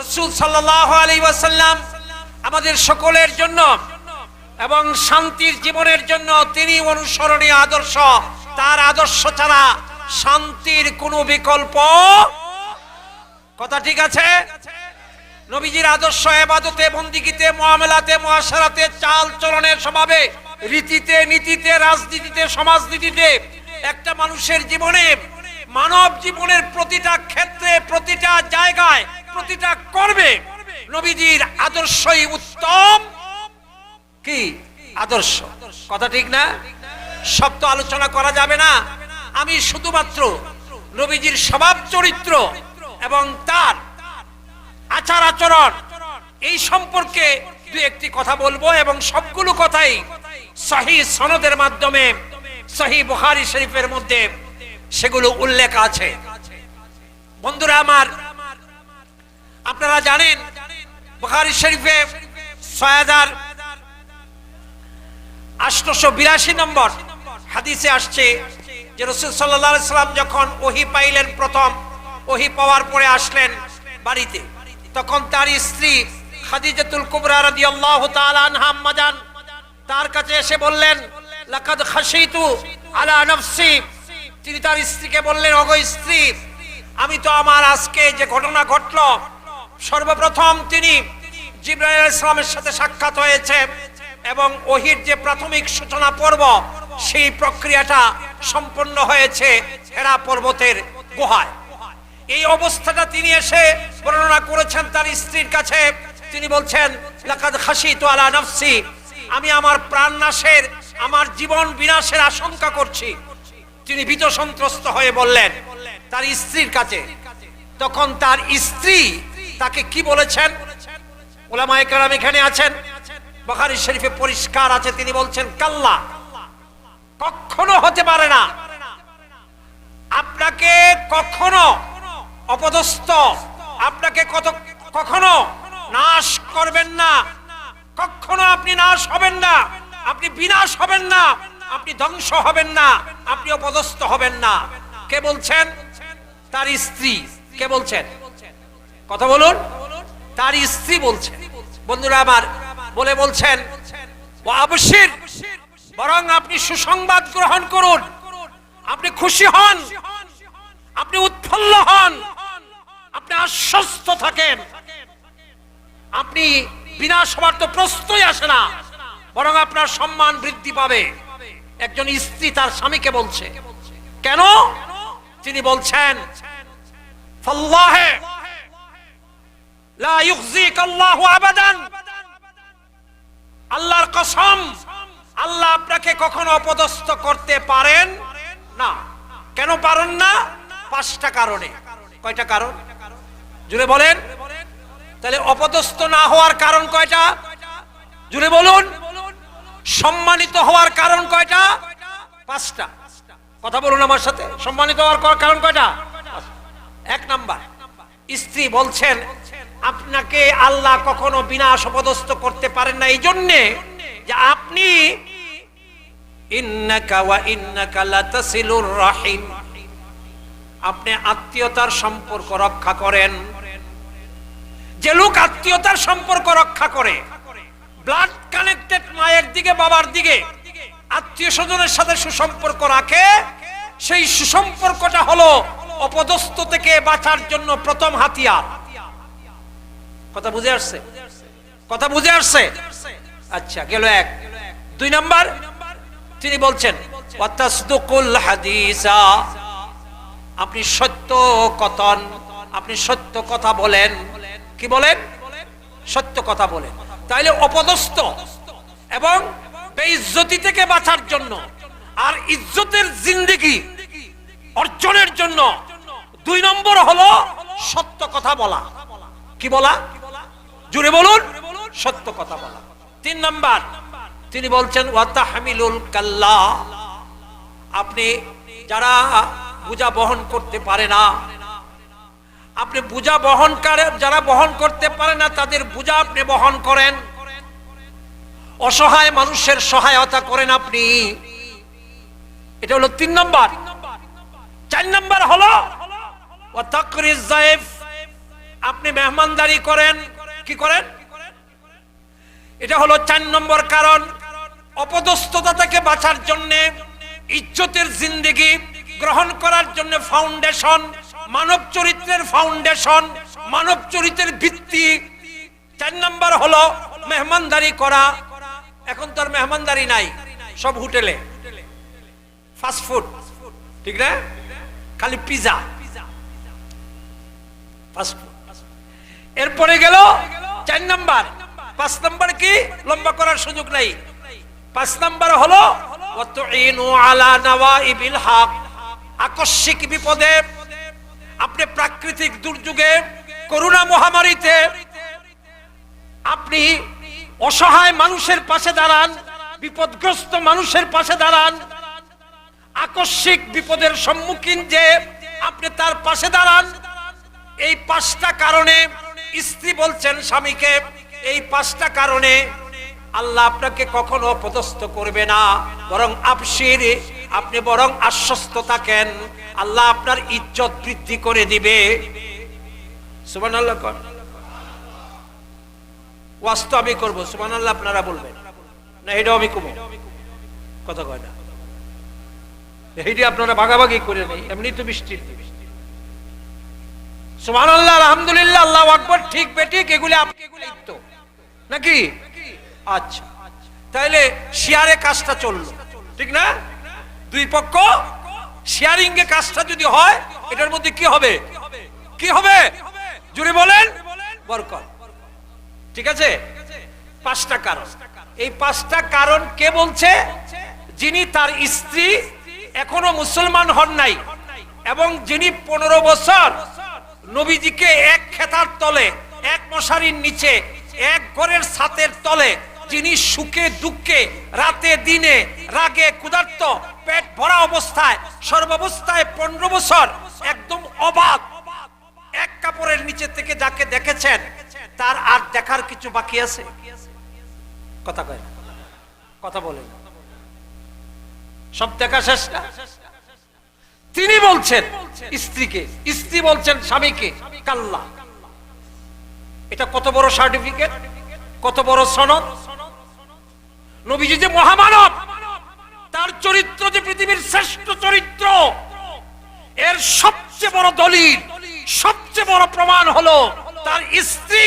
রাসূল সাল্লাল্লাহু আলাইহি ওয়াসাল্লাম আমাদের সকলের জন্য এবং শান্তির জীবনের জন্য তিনি অনুসরণীয় আদর্শ। তার আদর্শ ছাড়া শান্তির কোনো বিকল্প, কথা ঠিক আছে? নবীজির আদর্শ ইবাদতে, বন্দেগীতে, মুআমালাতে, মুআশারাতে, চাল চলনের স্বভাবে, রীতিতে, নীতিতে, রাজনীতিতে, সমাজনীতিতে, একটা মানুষের জীবনে, মানব জীবনের প্রতিটা ক্ষেত্রে, প্রতিটা জায়গায়, প্রতিটা কর্মে নবীজির আদর্শই উত্তম কি আদর্শ। কথা ঠিক না? সব তো আলোচনা করা যাবে না। আমি শুধুমাত্র নবীজির স্বভাব চরিত্র এবং তার আচার আচরণ এই সম্পর্কে দুই একটি কথা বলবো, এবং সবগুলো কথাই সহিহ সনদের মাধ্যমে সহিহ বুখারী শরীফের মধ্যে সেগুলো উল্লেখ আছে। বন্ধুরা আমার, আপনারা জানেন বুখারী শরীফে 6882 নম্বর হাদিসে আসছে যে রাসূল সাল্লাল্লাহু আলাইহি সাল্লাম যখন ওহী পাইলেন, প্রথম ওহী পাওয়ার পরে আসলেন বাড়িতে, তখন তার স্ত্রী খাদিজাতুল কুবরা রাদিয়াল্লাহু তাআলা আনহা আম্মা জান তার কাছে এসে বললেন, লাকাদ খাশিতু আলা নাফসি। তিনি তার স্ত্রীকে বললেন, ওগো স্ত্রী, আমি তো আমার আজকে যে ঘটনা ঘটলো, সর্বপ্রথম তিনি জিবরাইল আলাইহিস সালামের সাথে সাক্ষাৎ হয়েছে এবং ওহীর যে প্রাথমিক সূচনা পর্ব, সেই প্রক্রিয়াটা সম্পন্ন হয়েছে হেরা পর্বতের গুহায়। এই অবস্থাটা তিনি এসে বর্ণনা করেছেন তার স্ত্রীর কাছে। তিনি বলছেন, লাকাদ খাশিতু আলা নাফসি, আমি আমার প্রাণ নাশের, আমার জীবন বিনাশের আশঙ্কা করছি। তিনি ভীত সন্ত্রস্ত হয়ে বললেন তার স্ত্রীর কাছে। তখন তার স্ত্রী তাকে কি বলেছেন? উলামায়ে কেরাম এখানে আছেন, বুখারী শরীফে পরিষ্কার আছে। তিনি বলছেন, কাল্লা, কখনো হতে পারে না, আপনাকে কখনো অপদস্থ, আপনাকে কখনো নাশ করবেন না, কখনো আপনি নাশ হবেন না, আপনি বিনাশ হবেন না, আপনি ধ্বংস হবেন না, আপনি অপদস্থ হবেন না। কে বলছেন? তার স্ত্রী। কে বলছেন? কথা বলুন। তার স্ত্রী বলছেন। বন্ধুরা আমার, বলছেন, ওয়া আবশির, বরং আপনি সুসংবাদ গ্রহণ করুন, আপনি খুশি হন, আপনি উৎফুল্ল হন, আপনি আশ্বস্ত থাকেন, আপনি বিনাশ হওয়ার তো প্রশ্নই আসে না, বরং আপনার সম্মান বৃদ্ধি পাবে। একজন স্ত্রী তার স্বামীকে বলছে। কেন? তিনি বলছেন, ফাল্লাহে লা ইউখজিকাল্লাহু আবাদান, আল্লাহর কসম, আল্লাহ আপনাকে কখনো অপদস্থ করতে পারেন না। কেন পারেন না? 5টা কারণে। কয়টা কারণ? জুড়ে বলেন। তাহলে অপদস্থ না হওয়ার কারণ কয়টা? জুড়ে বলুন। সম্মানিত হওয়ার কারণ কয়টা? 5টা। কথা বলুন আমার সাথে। সম্মানিত হওয়ার কারণ কয়টা? 1 নাম্বার, স্ত্রী বলছেন, আপনাকে আল্লাহ কখনো বিনাশ অপদস্থ করতে পারেন না এই জন্যে যে আপনি ইন্নাকা ওয়া ইন্নাকা লাতাসিলুর রাহিম, আপনি আত্মীয়তার সম্পর্ক রক্ষা করেন। যে লোক আত্মীয়তার সম্পর্ক রক্ষা করে, ব্লাড কানেক্টেড, মায়ের দিকে বাবার দিকে আত্মীয় স্বজনের সাথে সুসম্পর্ক রাখে, সেই সুসম্পর্কটা হলো অপদস্থ থেকে বাঁচার জন্য প্রথম হাতিয়ার। কথা বুঝে আসছে? কথা বুঝে আসছে? আচ্ছা, গেল 1। 2 নাম্বার, তিনি বলছেন, ওয়াতাসদুকুল হাদিসা, আপনি সত্য কথন, আপনি সত্য কথা বলেন। কি বলেন? সত্য কথা বলেন। তাইলে অপদস্থ এবং বেইজ্জতি থেকে বাঁচার জন্য আর ইজ্জতের জিন্দেগি অর্জনের জন্য 2 নম্বর হলো সত্য কথা বলা। কি বলা? জুড়ে বলুন। সত্য কথা বলা। 3 নাম্বার, তিনি বলছেন, ওয়া তাহমিলুল কাল্লা, আপনি যারা বোঝা বহন করতে পারে না, আপনি বোঝা বহন করে, যারা বহন করতে পারে না তাদের বোঝা আপনি বহন করেন, অসহায় মানুষের সহায়তা করেন আপনি। এটা হলো 3 নম্বর। 4 নম্বর হলো ওয়া তাকরিজ যায়েফ, আপনি মেহমানদারি করেন, কি করেন? এটা হলো 4 নম্বর কারণ। অপদস্থতা থেকে বাঁচার জন্য, ইজ্জতের জিন্দেগি গ্রহণ করার জন্য ফাউন্ডেশন, মানব চরিত্রের ফাউন্ডেশন, মানব চরিত্রের ভিত্তি 4 নম্বর হলো মেহমানদারি করা। এখন তো আর মেহমানদারি নাই, সব হোটেলে ফাস্ট ফুড, ঠিক না? খালি পিজা, ফাস্ট ফুড। এরপরে গেল 4 নম্বর। 5 নম্বর কি? লম্বা করার সুযোগ নাই। 5 নম্বর হলো ওয়াতুইনু আলা নাওয়াইবিল হক। আকস্মিক বিপদে, আপনি প্রাকৃতিক দুর্যোগে, করোনা মহামারীতে আপনি অসহায় মানুষের পাশে দাঁড়ান, বিপদগ্রস্ত মানুষের পাশে দাঁড়ান। আকস্মিক বিপদের সম্মুখীন যে আপনি তার পাশে দাঁড়ান। এই 5টা কারণে স্ত্রী বলছেন স্বামীকে, এই 5টা কারণে আল্লাহ আপনাকে কখনো অপদস্থ করবে না, বরং আবশির, আপনি বরং আশ্বস্ত থাকেন, আল্লাহ আপনার ইজ্জত বৃদ্ধি করে দিবে। সুবহানাল্লাহ। ওয়াজ তো আমি করবো, সুবহানাল্লাহ আপনারা বলবেন না? এটাও আমি কমো, কথা কয় না, এইটি আপনারা ভাগাভাগি করে নেই, এমনি তো বৃষ্টির দিন। সুবহানাল্লাহ, আলহামদুলিল্লাহ, আল্লাহু আকবার, ঠিক বেঠিক এগুলি তো নাকি? আচ্ছা, তাহলে শেয়ারে কাজটা চললো, ঠিক না? দুই পক্ষ শেয়ারিং এ কাজটা যদি হয়, এটার মধ্যে কি হবে? কি হবে জুড়ে বলেন? বরকত। ঠিক আছে? 5টা কারণ। এই 5টা কারণ কে বলছে? যিনি তার স্ত্রী এখনো মুসলমান হন নাই, এবং যিনি 15 বছর নবীজিকে এক খেতার তলে, এক মশারির নিচে, এক ঘরের ছাদের তলে, যিনি সুখে দুঃখে, রাতে দিনে, রাগে ক্ষুধার্ত, পেট ভরা অবস্থায়, সর্বাবস্থায় 15 বছর একদম অবাক, এক কাপড়ের নিচে থেকে যাকে দেখেছেন, তার আর দেখার কিছু বাকি আছে? কথা কয় না, কথা বলেন, সব দেখা শেষ না? তিনি বলছেন স্ত্রীকে, স্ত্রী বলছেন স্বামীকে, কাল্লা। এটা কত বড় সার্টিফিকেট, কত বড় সনদ! নবীজি যে মহামানব, তার চরিত্র যে পৃথিবীর শ্রেষ্ঠ চরিত্র, এর সবচেয়ে বড় দলিল, সবচেয়ে বড় প্রমাণ হলো তার স্ত্রী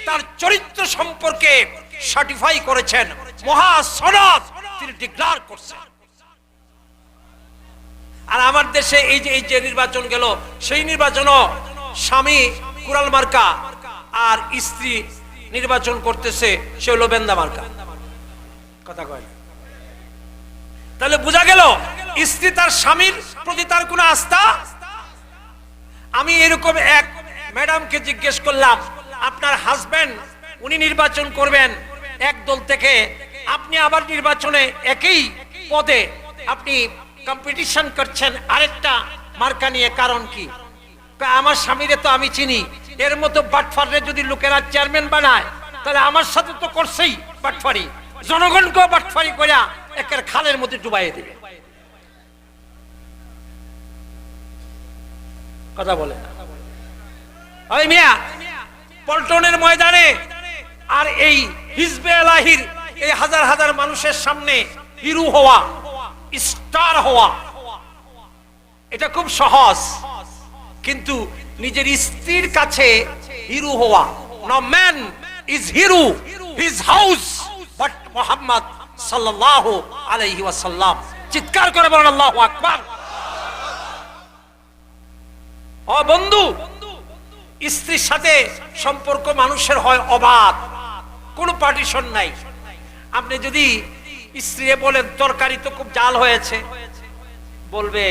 তার চরিত্র সম্পর্কে সার্টিফাই করেছেন, মহাসনদ তিনি ডিক্লার করছেন। আর আমার দেশে এই যে নির্বাচন গেল, সেই নির্বাচনও স্বামী কুড়াল মার্কা আর স্ত্রী নির্বাচন করতেছে, সে হলো বেন্দা মার্কা। কথা কয় না? তাহলে বোঝা গেল স্ত্রী তার স্বামীর প্রতি তার কোনো আস্থা। আমি এরকম এক ম্যাডামকে জিজ্ঞেস করলাম, আপনার হাজবেন্ড উনি নির্বাচন করবেন এক দল থেকে, আপনি আবার নির্বাচনে একই পদে আপনি কম্পিটিশন করছেন আরেকটা মার্কা নিয়ে, কারণ কি? আমার স্বামীরে তো আমি চিনি, এর মতো বাটফারে যদি লোকেরা চেয়ারম্যান বানায়, তাহলে আমার সাথে তো করছেই বাটফারি, জনগণকেও বাটফারি করে একের খালের মধ্যে ডুবাইয়ে দিবে। কথা বলে না? ওই মিয়া, পল্টনের ময়দানে আর এই হিজবে এলাহির এই হাজার হাজার মানুষের সামনে হিরো হওয়া, স্টার হওয়া, এটা খুব সহজ, কিন্তু নিজের স্ত্রীর কাছে হিরো হওয়া, no man is hero his house but Muhammad sallallahu alayhi wa sallam। চিৎকার করে বলেন আল্লাহু আকবার। ও বন্ধু, স্ত্রীর সাথে সম্পর্ক মানুষের হয় অবাধ, কোনো পার্টিশন নাই। আপনি যদি স্ত্রী বলেন তরকারি তো খুব জাল হয়েছে, বলবে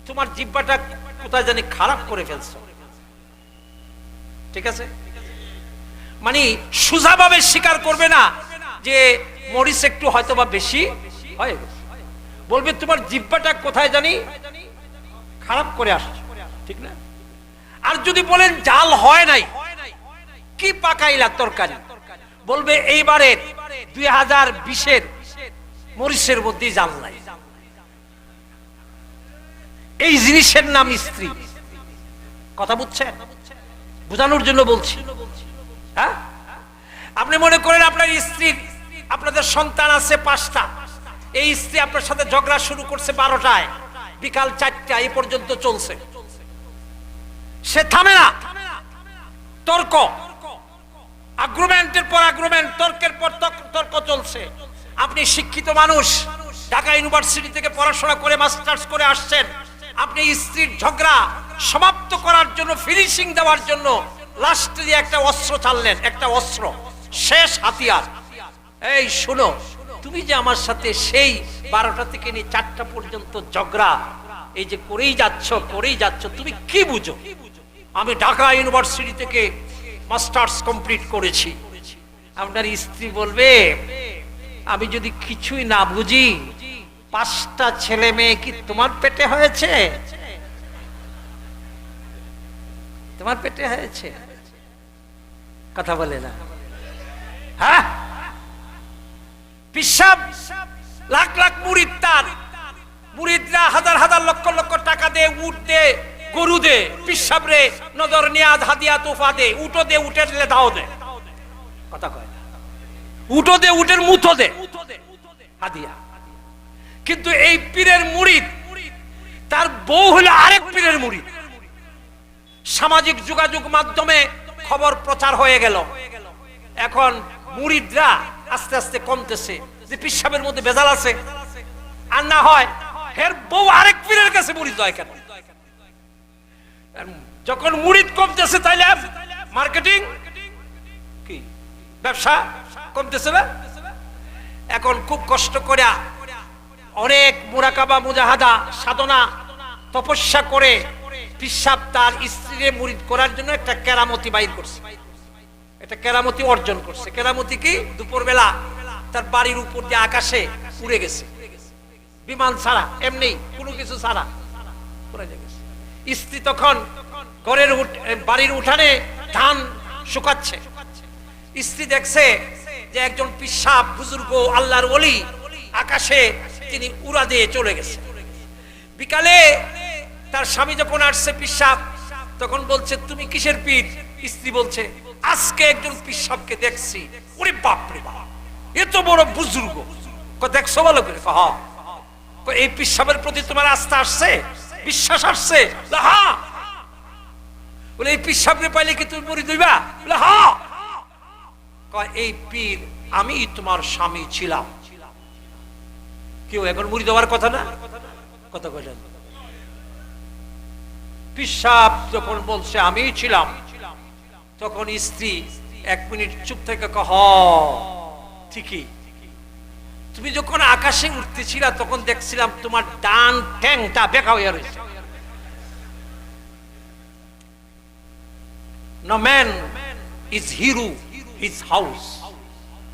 তোমার জিহ্বাটা কোথায় জানি খারাপ করে ফেলছো। ঠিক আছে? মানে সোজাভাবে স্বীকার করবে না যে মরিচ একটু হয়তো বা বেশি হয়, বলবে তোমার জিহ্বাটা কোথায় জানি খারাপ করে আসছে, ঠিক না? আর যদি বলেন জাল হয় নাই, কি পাকাইলা তরকারি, বলবে এইবারে 2020-এর মরিচের মধ্যে জাল নাই। এই জিনিসের নাম স্ত্রী। কথা বুঝছেন? বোঝানোর জন্য বলছি। হ্যাঁ, আপনি মনে করেন আপনার স্ত্রী, আপনাদের সন্তান আছে 5টা, এই স্ত্রী আপনার সাথে ঝগড়া শুরু করছে 12টায়, বিকাল 4টা এই পর্যন্ত চলছে, সে থামে না। তর্ক, আর্গুমেন্টের পর আর্গুমেন্ট, তর্কের পর তর্ক চলছে। আপনি শিক্ষিত মানুষ, ঢাকা ইউনিভার্সিটি থেকে পড়াশোনা করে মাস্টার্স করে আসছেন, আপনি স্ত্রীর ঝগড়া সমাপ্ত করার জন্য, ফিনিশিং দেওয়ার জন্য লাস্টে দিয়ে একটা অস্ত্র চাললেন, একটা অস্ত্র, শেষ হাতিয়ার। এই শুনো, তুমি যে আমার সাথে সেই 12টা থেকে নিয়ে 4টা পর্যন্ত ঝগড়া এই যে করেই যাচ্ছ, তুমি কি বুঝো? আমি ঢাকা ইউনিভার্সিটি থেকে মাস্টার্স কমপ্লিট করেছি। আপনার স্ত্রী বলবে, আমি যদি কিছুই না বুঝি, 5টা ছেলে মেয়ে কি তোমার পেটে হয়েছে? তোমার পেটে হয়েছে? কথা বলে না। হ্যাঁ, পিশাব লাখ লাখ মুরিদ, তার মুরিদরা হাজার হাজার লক্ষ লক্ষ টাকা দে, উট দে, গরু দে, পিশাব রে নজর নিয়াজ হাদিয়া তোফা দে, উটো দে, উটের দাও দে, কথা কয়, উটো দে, উটের মুথো দে হাদিয়া। কিন্তু এই পীরের মুরিদ, তার বউ হলো আরেক পীরের মুরিদ। সামাজিক যোগাযোগ মাধ্যমে খবর প্রচার হয়ে গেল, এখন মুরিদরা আস্তে আস্তে কমতেছে, যে পিশাবের মধ্যে ভেজাল আছে। আর না হয় এর বউ আরেক পীরের কাছে মুরিদ হয় কেন? যখন মুরিদ কমতেছে, তাইলে মার্কেটিং কি, ব্যবসা কমতেছে না? এখন খুব কষ্ট করে অনেক মুরাকাবা, মুজাহাদা, সাধনা, তপস্যা করে পিশাব তার স্ত্রীকে মুরিদ করার জন্য একটা কেরামতি বাইর করছে, একটা কেরামতি অর্জন করছে। কেরামতি কি? দুপুরবেলা তার বাড়ির উপর দিয়ে আকাশে উড়ে গেছে, বিমান ছাড়া, এমনি কোনো কিছু ছাড়া উড়ে গেছে। স্ত্রী তখন ঘরের বাড়ির উঠানে ধান শুকাচ্ছে, স্ত্রী দেখছে যে একজন পিশাব বুজুর্গ আল্লাহর ওলি আকাশে তিনি উড়া দিয়ে চলে গেছে। বিকালে তার স্বামী যখন আসছে পিশাব, তখন বলছে, তুমি কিসের পীর? স্ত্রী বলছে, আজকে একজন পিশাবকে দেখছি, ওরে বাপ রে বাপ, এত বড় বুজুর্গ। দেখছো ভালো করে? হ্যাঁ। এই পিশাবের প্রতি তোমার আস্থা আসছে, বিশ্বাস আসছে? হ্যাঁ। বলে, এই পিশাবকে পাইলে কি তুমি মুরিদ হইবা? বলে, হ্যাঁ। এই পীর আমি তোমার স্বামী ছিলাম। কেউ এখন মুরিদ হওয়ার কথা না? কথা কইলেন। পিশাব যখন বলছে আমি ছিলাম, তখন স্ত্রী 1 মিনিট চুপ থেকে কহ, ঠিকই, তুমি যখন আকাশে উঠতেছিলা তখন দেখছিলাম তোমার ডান ঠ্যাংটা বেঁকা হয়ে রয়েছে। No man is hero his house.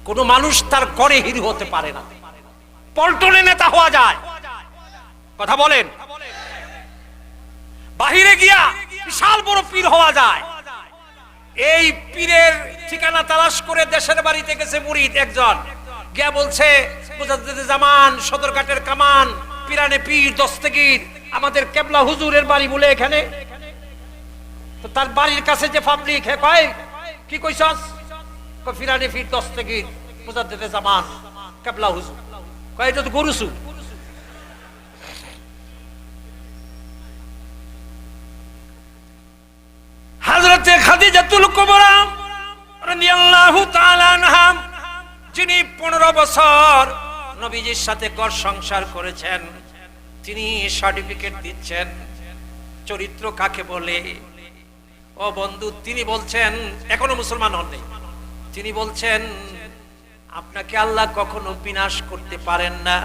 কোন মানুষ তার ঘরে হিরো হতে পারে না, পল্টনে নেতা হওয়া যায়। কথা বলেন। বাহিরে গিয়া বিশাল বড় পীর হওয়া যায়। এই পীরের ঠিকানা তালাশ করে দেশের বাড়িতে গেছে মুরিদ একজন, গিয়া বলছে, মুজাদ্দিদে জামান, সদরঘাটের কামান, পিরানে পীর দস্তগীর, আমাদের কেবলা হুজুরের বাড়ি বলে এখানে। তো তার বাড়ির কাছে যে পাবলিক, হে কয়, কি কইছস? কয়, পিরানে পীর দস্তগীর, মুজাদ্দিদে জামান, কেবলা হুজুর। কয়, এটা তো গরুসু। হযরতে খাদিজাতুল কুবরা রাদিয়াল্লাহু তাআলা আনহা, যিনি 15 বছর নবীজির সাথে ঘর সংসার করেছেন, তিনি সার্টিফিকেট দিচ্ছেন চরিত্র কাকে বলে। ও বন্ধু, তিনি বলছেন, এখনো মুসলমান হননি, তিনি বলছেন, আপনাকে আল্লাহ কখনো বিনাশ করতে পারেন না,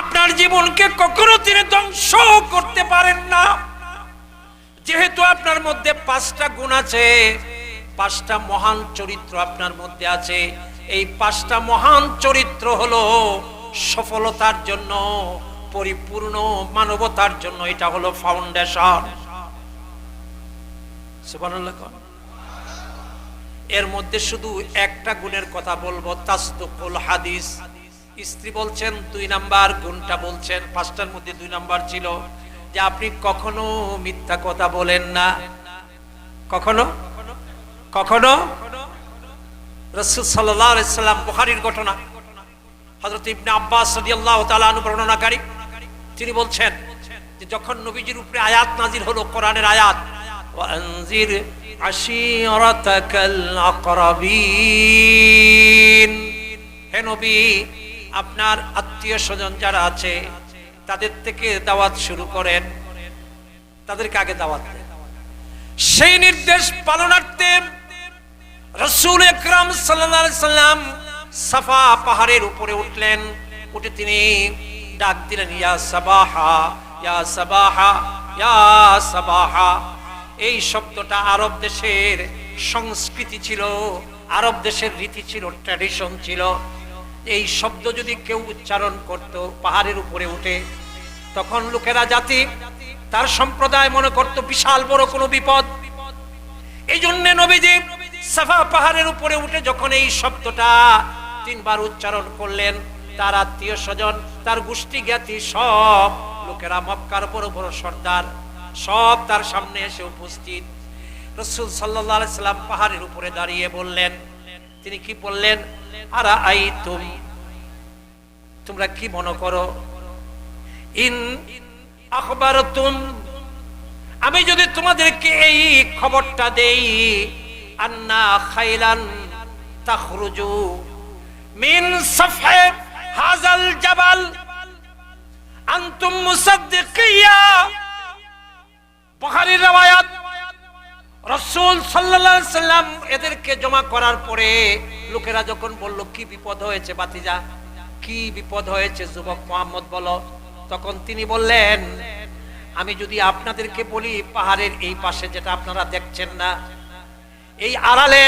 আপনার জীবনকে কখনো তিনি ধ্বংস করতে পারেন না। যেহেতু আপনার মধ্যে 5টা গুণ আছে, 5টা মহান চরিত্র আপনার মধ্যে আছে, এই 5টা মহান চরিত্র হলো সফলতার জন্য, পরিপূর্ণ মানবতার জন্য, এটা হলো ফাউন্ডেশন। সুবহানাল্লাহ। এর মধ্যে শুধু একটা গুণের কথা বলবো, তাসদুকুল হাদিস। স্ত্রী বলছেন 2 নাম্বার গুণটা বলছেন, 5টার মধ্যে 2 নাম্বার ছিল, যে আপনি কখনো মিথ্যা কথা বলেন না, কখনো কখনো। রাসূল সাল্লাল্লাহু আলাইহি সাল্লাম, বুখারীর ঘটনা, হযরত ইবনে আব্বাস রাদিয়াল্লাহু তাআলা আনহু বর্ণনাকারী, তিনি বলছেন যে যখন নবীজির উপরে আয়াত নাজিল হলো, কোরআনের আয়াত, ওয়া আনজির আশীরাতাকাল আকরাবিন, হে নবী আপনার আত্মীয় স্বজন যারা আছে তাদের থেকে দাওয়াত শুরু করেন, তাদেরকে আগে দাওয়াত দেন। সেই নির্দেশ পালনার্থে রাসূল আকরাম সাল্লাল্লাহু আলাইহি সাল্লাম সাফা পাহাড়ের উপরে উঠলেন। উঠে তিনি ডাক দিলেন, ইয়া সাবাহা, ইয়া সাবাহা, ইয়া সাবাহা। এই শব্দটা আরব দেশের সংস্কৃতি ছিল, আরব দেশের রীতি ছিল, ট্র্যাডিশন ছিল। এই শব্দ যদি কেউ উচ্চারণ করত পাহাড়ের উপরে উঠে, তখন লোকেরা জাতি তার সম্প্রদায় মনে করত বিশাল বড় কোনো বিপদ। এই জন্য নবীজি সাফা পাহাড়ের উপরে উঠে যখন এই শব্দটা 3 বার উচ্চারণ করলেন, তার আত্মীয় স্বজন, তার গোষ্ঠী জ্ঞাতি সব লোকেরা, মক্কার বড় বড় সর্দার সব তার সামনে এসে উপস্থিত। রাসূল সাল্লাল্লাহু আলাইহি সাল্লাম পাহাড়ের উপরে দাঁড়িয়ে বললেন, তিনি কি বললেন, আরা আইতুম, তোমরা কি মনে করো, ইন আখবারতুম, আমি যদি তোমাদেরকে এই খবরটা দেই, আন্না খাইলান তাখরুজু মিন সাফহে হাযাল জাবাল আনতুম মুসাদ্দিকিয়া। বুখারীর riwayat, রাসূল সাল্লাল্লাহু আলাইহি সাল্লাম এদেরকে জমা করার পরে লোকেরা যখন বলল, কি বিপদ হয়েছে ভাতিজা, কি বিপদ হয়েছে যুবক মুহাম্মদ বলো, তখন তিনি বললেন, আমি যদি আপনাদেরকে বলি পাহাড়ের এই পাশে যেটা আপনারা দেখছেন না, এই আড়ালে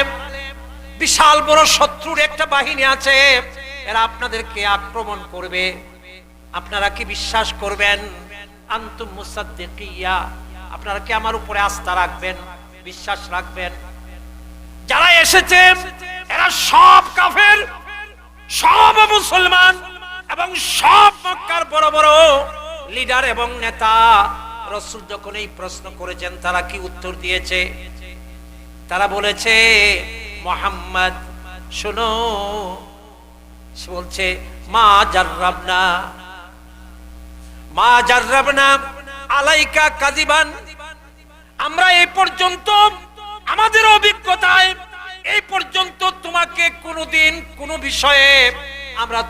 বিশাল বড় শত্রুর একটা বাহিনী আছে, এরা আপনাদেরকে আক্রমণ করবে, আপনারা কি বিশ্বাস করবেন? আনতুম মুসাদ্দিকিয়া, আপনারা কি আমার উপরে আস্থা রাখবেন, বিশ্বাস রাখবেন? যারা এসেছে এরা সব কাফের, সব মুসলমান এবং সব মক্কার বড় বড় লিডার এবং নেতা। রাসূল যখন এই প্রশ্ন করেছেন, তারা কি উত্তর দিয়েছে? তারা বলেছে, মুহাম্মদ শোনো, সে বলছে, মা জাররাবনা আলাইকা কাযিবান, আমরা এই পর্যন্ত আমাদের অভিজ্ঞতায় এই পর্যন্ত তোমাকে কোনোদিন কোনো বিষয়ে আমরা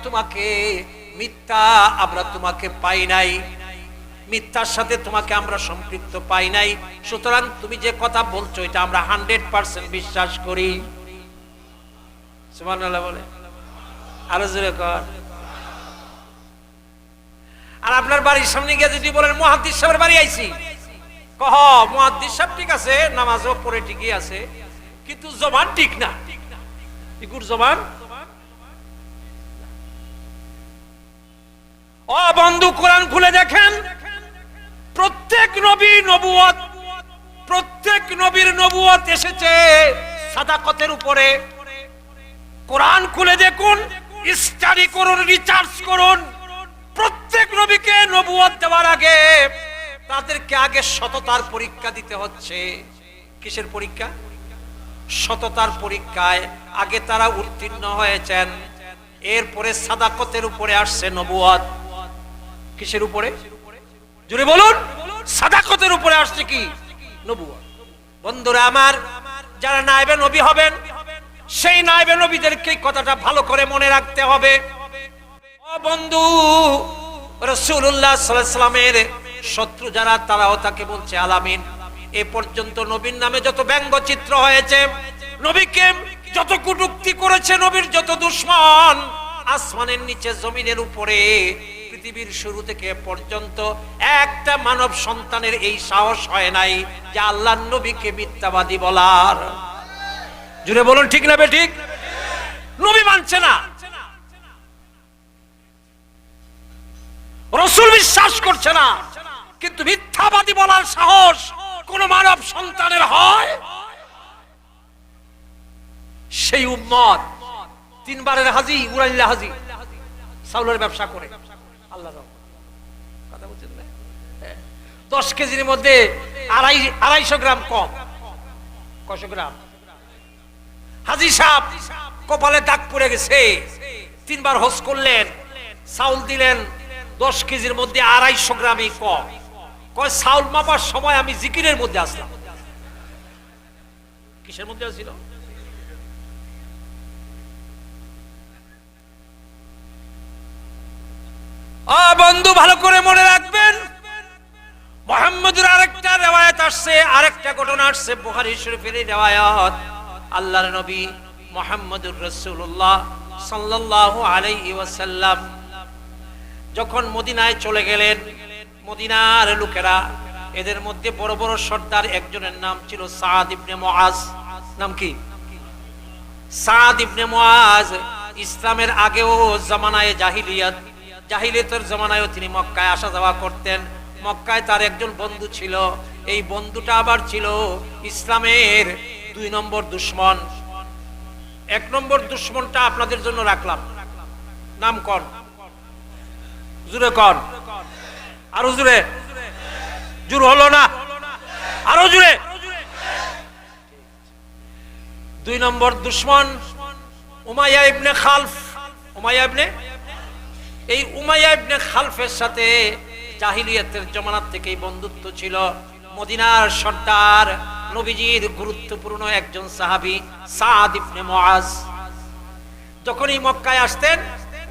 তোমাকে পাই নাই, মিথ্যার সাথে তোমাকে আমরা সম্পৃক্ত পাই নাই, সুতরাং তুমি যে কথা বলছো এটা আমরা 100% বিশ্বাস করি। সুবহানাল্লাহ বলে, আরো জোরে কর। আর আপনার বাড়ির সামনে গিয়ে যদি বলেন, মুহাদ্দিস সাহেবের বাড়ি আইছি, কহ মুহাদ্দিস সাহেব ঠিক আছে, নামাজও পড়ে ঠিকই আছে, কিন্তু জবান ঠিক না, ইকুর জবান। ও বন্ধু, কোরআন খুলে দেখেন, প্রত্যেক নবীর নবুয়ত এসেছে সাদাকতের উপরে। কোরআন খুলে দেখুন, স্টাডি করুন, রিসার্চ করুন। প্রত্যেক নবীকে নবুয়ত দেওয়ার আগে তাদেরকে আগে সততার পরীক্ষা দিতে হচ্ছে। কিসের পরীক্ষা? সততার পরীক্ষায় আগে তারা উত্তীর্ণ হয়েছেন, এরপরে সাদাকতের উপরে আসছে নবুয়ত। কিসের উপরে? জোরে বলুন। সাদাকতের উপরে আসছে কি? নবুয়ত। বন্ধুরা আমার, যারা নায়েবে নবী হবেন, সেই নায়েবে নবীদেরকে কথাটা ভালো করে মনে রাখতে হবে। ও বন্ধু, রাসূলুল্লাহ সাল্লাল্লাহু আলাইহি ওয়াসাল্লামের শত্রু যারা, তারাও তাকে বলছে আলামিন। এ পর্যন্ত নবীর নামে যত ব্যঙ্গচিত্র হয়েছে, নবীকে যত কটূক্তি করেছে, নবীর যত দুশমন, আসমানের নিচে জমিনের উপরে পৃথিবীর শুরু থেকে পর্যন্ত একটা মানব সন্তানের এই সাহস হয় নাই যে আল্লাহর নবীকে মিথ্যাবাদী বলার। জুড়ে বলুন, ঠিক না বেঠিক? নবী মানছে না, রাসূল বিশ্বাস করছে না, কিন্তু মিথ্যাবাদী বলার সাহস কোন মানব সন্তানের হয়? সেই উম্মত 3 বারের হাজী, উরাইল্লা হাজী, চাউলের ব্যবসা করে, আল্লাহর কথা বলছেন না, 10 কেজির মধ্যে 250 গ্রাম কম। কয়শো গ্রাম? হাজী সাহেব কপালে দাগ পড়ে গেছে, 3 বার হজ করলেন, চাউল দিলেন 10 কেজির মধ্যে 250 গ্রামই কম। কয় চাউল মাপার সময় আমি জিকিরের মধ্যে আসলাম। কিসের মধ্যে ছিল? বন্ধু ভালো করে মনে রাখবেন, মুহাম্মদের আরেকটা রিওয়ায়াত আসছে, আরেকটা ঘটনা আসছে বুখারী শরীফের রিওয়ায়াত। আল্লাহর নবী মুহাম্মদুর রাসূলুল্লাহ সাল্লাল্লাহু আলাইহি ওয়াসাল্লাম যখন মদিনায় চলে গেলেন, মদিনার লোকেরা, এদের মধ্যে বড় বড় সর্দার একজনের নাম ছিল সাদ ইবনে মুআজ। নাম কি? সাদ ইবনে মুআজ। ইসলামের আগেও জামানায়ে জাহিলিয়াতের জামানায়ও তিনি মক্কায় আসা যাওয়া করতেন। মক্কায় তার একজন বন্ধু ছিল, এই বন্ধুটা আবার ছিল ইসলামের 2 নম্বর দুশমন। 1 নম্বর দুশমনটা আপনাদের জন্য রাখলাম, নাম কোন? জুরে কোন? আরো জুরে? জোর হলো না, আরো জুরে। 2 নম্বর দুশমন উমাইয়া ইবনে খালফ। এই উমাইয়া ইবনে খালফের সাথে জাহিলিয়াতের জামানাত থেকেই বন্ধুত্ব ছিল। মদিনার সর্দার, নবীজির গুরুত্বপূর্ণ একজন সাহাবী সাদ ইবনে মুআজ যখনই মক্কায় আসতেন,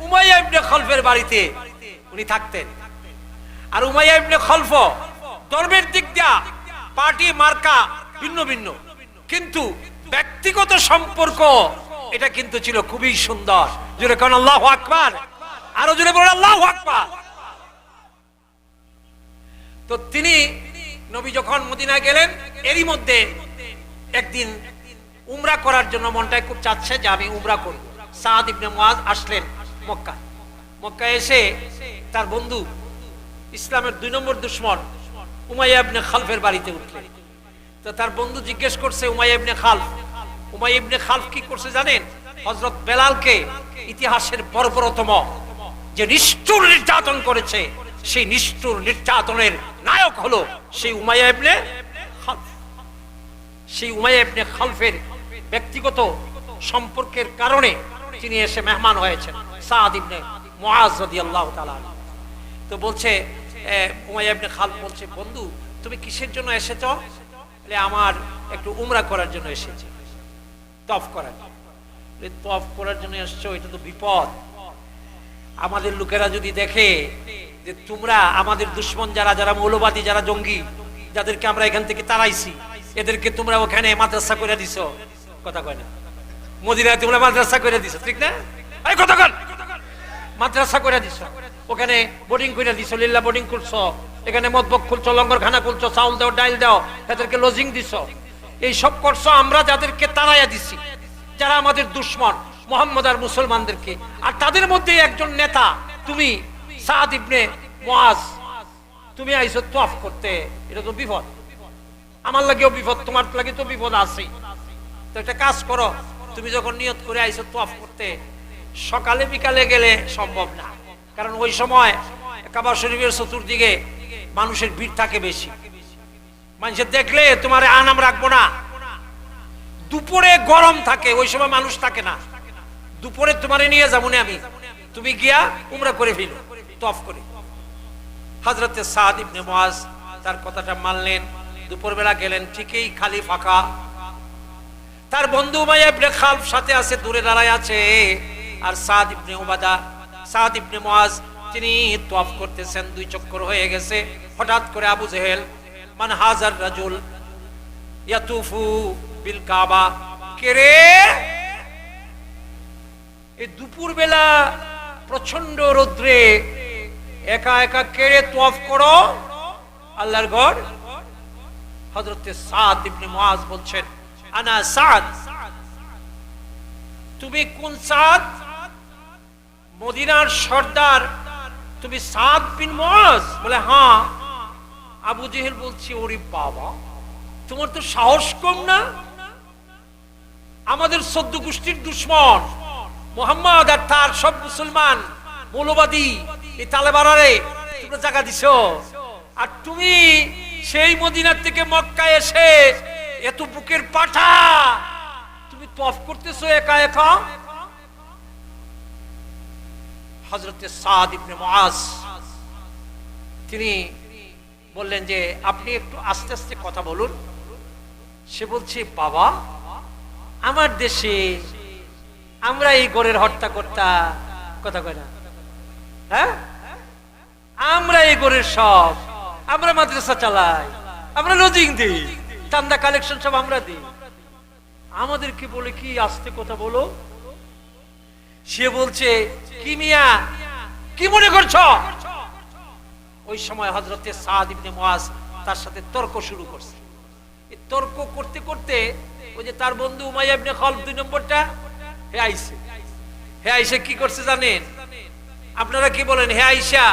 উমাইয়া ইবনে খালফের বাড়িতে উনি থাকতেন। আর উমাইয়া ইবনে খালফ ধর্মের দিক দিয়া পার্টি মার্কা ভিন্ন ভিন্ন, কিন্তু ব্যক্তিগত সম্পর্ক এটা কিন্তু ছিল খুবই সুন্দর। জোরে কোন আল্লাহু আকবার, আরো জোরে বলুন আল্লাহু আকবার। তো তিনি নবী যখন মদিনায় গেলেন, এরই মধ্যে একদিন উমরা করার জন্য মনটায় খুব চাচ্ছে যে আমি উমরা করব। সাদ ইবনে মুআজ আসলেন মক্কায় এসে তার বন্ধু ইসলামের 2 নম্বর দুশমন উমাইয়া ইবনে খালফের বাড়িতে উঠলেন। তো তার বন্ধু জিজ্ঞেস করছে উমাইয়া ইবনে খালফ কি করছে জানেন? হযরত বেলালকে ইতিহাসের বর্বরতম যে নিষ্ঠুর নির্যাতন করেছে, সেই নিষ্ঠুর নির্যাতনের নায়ক হলো সেই উমাইয়া ইবনে খালফ। সেই উমাইয়া ইবনে খালফের ব্যক্তিগত সম্পর্কের কারণে তিনি এসে মেহমান হয়েছেন সাদ ইবনে মুআজ রাদিয়াল্লাহু তাআলা। তো বলছে উমাইয়া ইবনে খালফ বলছে, বন্ধু তুমি কিসের জন্য এসেছো? বলে আমার একটু উমরা করার জন্য এসেছি, তওয়াফ করার। তওয়াফ করার জন্য এসেছো, এটা তো বিপদ। আমাদের লোকেরা যদি দেখে যে তোমরা আমাদের দুশমন যারা মৌলবাদী, যারা জঙ্গি, যাদেরকে আমরা এখান থেকে তাড়াইছি, এদেরকে তোমরা ওখানে মাদ্রাসা করে দিছো, কথা কয় না? মদিনায় তোমরা মাদ্রাসা করে দিছো, ঠিক না? এই কথা কন, মাদ্রাসা করে দিছো, ওখানে বোর্ডিং করে দিছো, লিল্লা বোর্ডিং করছো, এখানে মদবক খুলছো, লঙ্গরখানা খুলছো, চাউল দাও, ডাইল দাও, এদেরকে লজিং দিছো, এই সব করছো। আমরা যাদেরকে তাড়াইয়া দিছি, যারা আমাদের দুশমন মুহাম্মদ আর মুসলমানদেরকে, আর তাদের মধ্যে একজন নেতা তুমি সাদ ইবনে মুআজ, তুমি আইছো তওয়াফ করতে, এটা তো বিপদ। আমার লাগেও বিপদ, তোমার লাগে তো বিপদ আছেই। তো একটা কাজ করো, তুমি যখন নিয়ত করে আইছো তওয়াফ করতে, সকালে বিকালে গেলে সম্ভব না, কারণ ওই সময় কাবা শরীফের চতুর্দিকে মানুষের ভিড় থাকে বেশি। মানুষের দেখলে তোমার আনাম রাখবো না। দুপুরে গরম থাকে, ওই সময় মানুষ থাকে না। দুপুরে তোমারে নিয়ে যাবো না আমি, তুমি গিয়া উমরা করে ফেলো তওয়াফ করে। হযরতে সাদ ইবনে মুআজ তার কথাটা মানলেন, দুপুরবেলা গেলেন, ঠিকই খালি ফাঁকা। তার বন্ধু উমাইয়া ইবনে খালফ সাথে আছে, দূরে দাঁড়ায় আছে। আর সাদ ইবনে মুআজ তিনি তওয়াফ করতেছেন, 2 চক্কর হয়ে গেছে। হঠাৎ করে আবু জেহেল, মান হাজার রাজুল ইয়াতুফু বিল কাবা, কে রে এই দুপুর বেলা প্রচন্ড রৌদ্রে একা একা কে রে তওয়াফ করো আল্লাহর ঘর? হযরতে সাদ ইবনে মুআজ বলছেন, আনা সাদ। তুমি কোন সাদ? মদিনার সর্দার তুমি সাদ বিন মুআজ? বলে হ্যাঁ। আবু জেহেল বলছে, ওরে বাবা, তোমার তো সাহস কম না? আমাদের 14 গোষ্ঠীর দুশমন মুহাম্মদ আর তার সব মুসলমান মৌলবাদী এই তালেবানরে তোমরা জায়গা দিছো, আর তুমি সেই মদিনার থেকে মক্কা এসে এত বুকের পাঠা তুমি তওয়াফ করতেছো একা একা। হযরত সাদ ইবনে মুআজ তিনি বললেন যে আপনি একটু আস্তে আস্তে কথা বলুন। সে বলছে বাবা আমার দেশে আমরা এই গরের হত্যা কর্তা, কথা কয় না, হ্যাঁ আমরা এই গরের সব, আমরা মাদ্রাসা চালাই, আমরা লজিং দিই, চান্দা কালেকশন সব আমরা দিই, আমাদেরকে বলে কি আস্তে কথা বলো। সে বলছে কি মিয়া কি মনে করছো? ওই সময় হযরতে সাদ ইবনে মুআজ তার সাথে তর্ক শুরু করছে। এই তর্ক করতে করতে ওই যে তার বন্ধু উমাইয়া ইবনে খালফ 2 নম্বরটা হে আইসা কি করছে জানেন? আপনারা কি বলেন? হে আইসা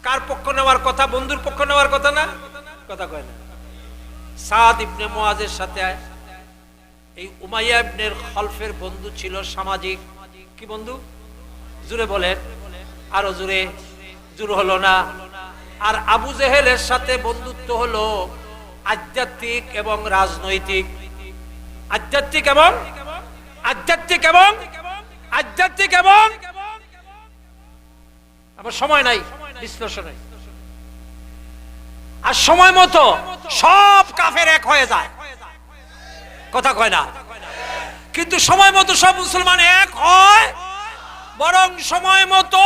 কার পক্ষ নেওয়ার কথা? বন্ধুর পক্ষ নেওয়ার কথা না, কথা কয় না। সাদ ইবনে মুআজের সাথে এই উমাইয়া ইবনে খালফের বন্ধু ছিল সামাজিক, কি বন্ধু? জোরে বলেন, আরো জোরে, জোর হলো না। আর আবু জেহেলের সাথে বন্ধুত্ব হলো আধ্যাত্মিক এবং রাজনৈতিক, আধ্যাত্মিক এবং আধ্যাত্মিক এবং আধ্যাত্মিক এবং আমার সময় নাই বিশ্লেষণে। আর সময় মতো সব কাফের এক হয়ে যায়, কথা কয় না। কিন্তু সময় মতো সব মুসলমান এক হয়, বরং সময় মতো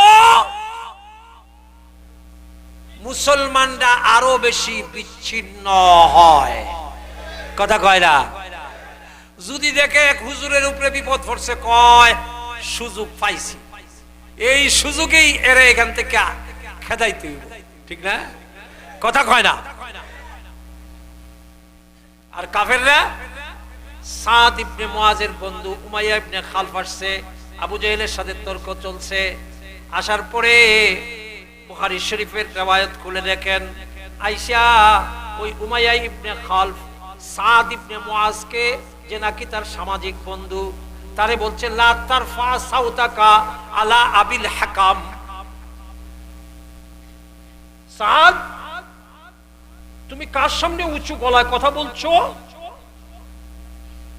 মুসলমানরা আরো বেশি বিচ্ছিন্ন হয়, কথা কয় না। যদি দেখে এক হুজুরের উপরে বিপদ পড়ছে, কয় সুযোগ পাইছি, এই সুযোগেই এরা এখান থেকে খেদাইতে হইব, ঠিক না, কথা কয় না। আর কাফেররা সাদ ইবনে মুআজের বন্ধু উমাইয়া ইবনে খালফ আসছে, আবু জেহেলের সাথে তর্ক চলছে। আসার পরে বুখারী শরীফের riwayat খুলে দেখেন, আয়েশা ওই উমাইয়া ইবনে খালফ সাদ ইবনে মুআজকে, যে নাকি তার সামাজিক বন্ধু, তারে বলছে লা তারফা সাউতাকা আলা আবিল হাকাম। সাদ তুমি কার সামনে উঁচু গলায় কথা বলছো?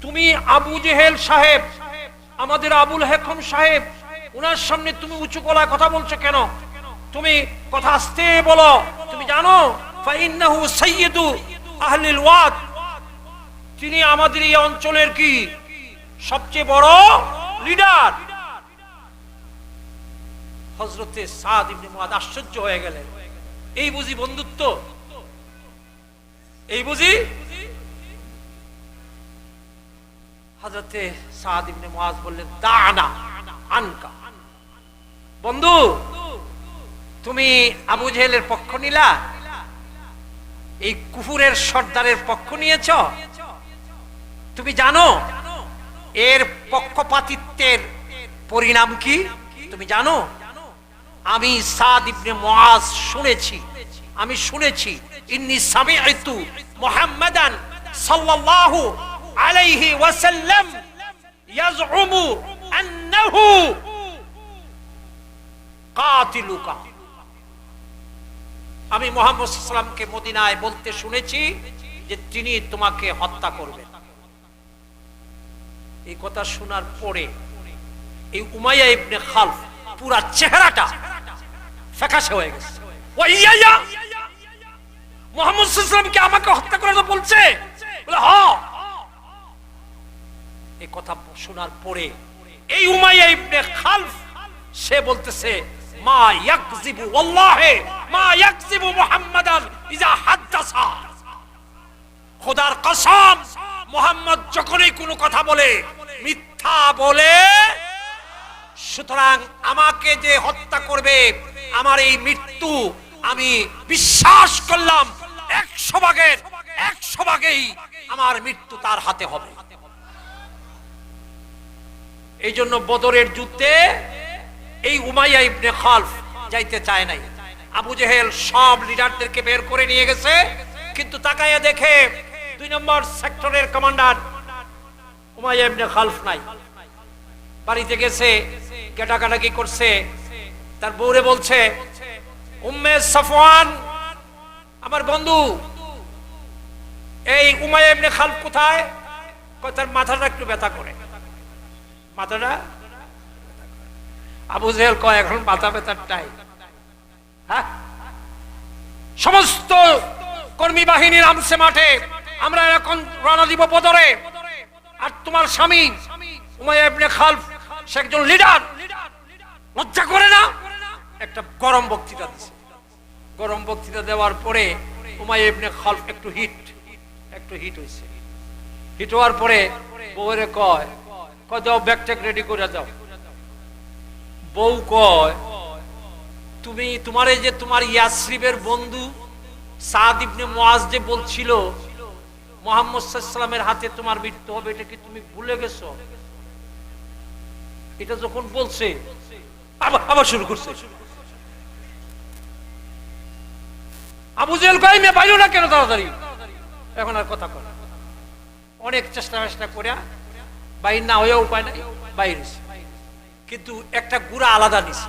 তুমি আবু জেহেল সাহেব, আমাদের আবুল হাকাম সাহেব, ওনার সামনে তুমি উঁচু গলায় কথা বলছো কেন? তুমি কথা আস্তে বলো। তুমি জানো ফাইন্নাহু সাইয়্যিদু আহলিল ওয়াদ, তিনি আমাদের এই অঞ্চলের কি সবচেয়ে বড় লিডার। হযরতে সাদ ইবনে মুআজ আশ্চর্য হয়ে গেলেন, এই বুঝি বন্ধুত্ব, এই বুঝি। হযরতে সাদ ইবনে মুআজ বললেন দানা আনকা, বন্ধু তুমি আবু জেহেলের পক্ষ নিলা, এই কুফুরের সর্দারের পক্ষ নিয়েছ। তুমি জানো এর পক্ষপাতিত্বের পরিণাম কি? তুমি জানো? আমি সাদ ইবনে মুআজ শুনেছি ইন্নী সামি'তু মুহাম্মাদান সাল্লাল্লাহু আলাইহি ওয়াসাল্লাম ইয়াজউমু আন্নাহু কাতিলুকা। আমি মুহাম্মদ সাল্লাল্লাহু আলাইহি ওয়াসাল্লামকে মদিনায় বলতে শুনেছি যে তিনি তোমাকে হত্যা করবেন। এই কথা শোনার পরে এই উমাইয়া ইবনে খালফ পুরা চেহারাটা ফ্যাকাশে হয়ে গেছে। ওয়াইয়া মুহাম্মদ সাল্লাল্লাহু আলাইহি ওয়াসাল্লামকে আমাকে হত্যা করার কথা বলছে, বলে হ্যাঁ। এই কথা শোনার পরে এই উমাইয়া ইবনে খালফ সে বলতেছে মা ইয়াকযিবু ওয়াল্লাহি মা ইয়াকযিবু মুহাম্মাদান ইজা হাদাসা, খোদার কসম মুহাম্মদ যখনই কোনো কথা বলে মিথ্যা বলে। সুতরাং আমাকে যে হত্যা করবে, আমার এই মৃত্যু আমি বিশ্বাস করলাম 100 ভাগেই আমার মৃত্যু তার হাতে হবে। এই জন্য বদরের যুদ্ধে এই উমাইয়া ইবনে খালফ যাইতে চায় নাই। আবু জেহেল সব লিডারদেরকে বের করে নিয়ে গেছে, কিন্তু তাকায়া দেখে 2 নম্বর সেক্টরের কমান্ডার উমাইয়া ইবনে খালফ নাই। বাড়িতে গেছে, কাটাকাটাকি করছে, তার বউরে বলছে উম্মে সাফওয়ান আমার বন্ধু এই উমাইয়া ইবনে খালফ কোথায়? তার মাথাটা একটু ব্যথা করে। মাথাটা আবু জেহেল কয় এখন মাথা ব্যথার টাই। হ্যাঁ, সমস্ত কর্মী বাহিনী নামছে মাঠে, আমরা এখন রওনা দিব বদরে। আর তোমার স্বামী উমাইয়া ইবনে খালফ সে একজন লিডার, লজ্জা করে না? একটা গরম বক্তৃতা দিছে। গরম বক্তৃতা দেওয়ার পরে উমাইয়া ইবনে খালফ একটু হিট হয়েছে। হিট হওয়ার পরে বউরে কয় দাও ব্যাগ ট্যাগ রেডি করে দাও। বউ কয় তুমি তোমার এই যে তোমার ইয়াসরিবের বন্ধু সাদ ইবনে মুআজ যে বলছিল মুহাম্মদ সাল্লাল্লাহু আলাইহি ওয়াসাল্লামের হাতে তোমার মৃত্যু হবে, এটা কি তুমি ভুলে গেছো? এটা যখন বলছে আবার শুরু করছে। আবু জেহেল কয় মে বাইলো না কেন তাড়াতাড়ি? এখন আর কথা কয়। অনেক চেষ্টা করে বাইর না হয়ে উপায় নাই, বাইর হইছে। কিন্তু একটা গুড়া আলাদা নিছে,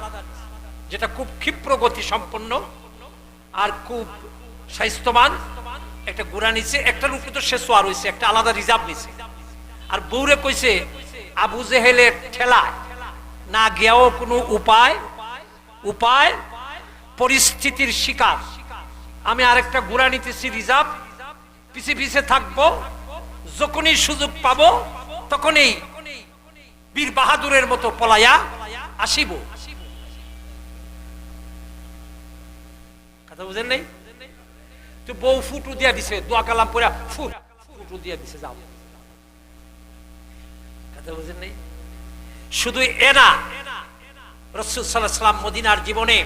যেটা খুব ক্ষিপ্র গতি সম্পন্ন আর খুব স্বাস্থ্যবান একটা গুড়া নিছে। একটার উপরে তো সে সোয়ার হইছে, একটা আলাদা রিজার্ভ নিছে। আর বউরে কইছে আবু জেহেলের ঠেলায় না গিয়াও কোনো উপায় পরিস্থিতির শিকার, আমি আরেকটা গুড়া নিতেছি রিজার্ভ, পিছে পিছে থাকবো, যখনই সুযোগ পাবো তখনই বীর বাহাদুরের মতো পলায়া আসিব। কথা বুঝেন নাই? তো বউ ফুটু দিয়া দিছে, দোয়া কালাম পড়া ফুটু দিয়া দিছে, যাও। কথা বুঝেন নাই? শুধু এনা, রাসূল সাল্লাল্লাহু আলাইহি ওয়াসাল্লাম মদিনার জীবনে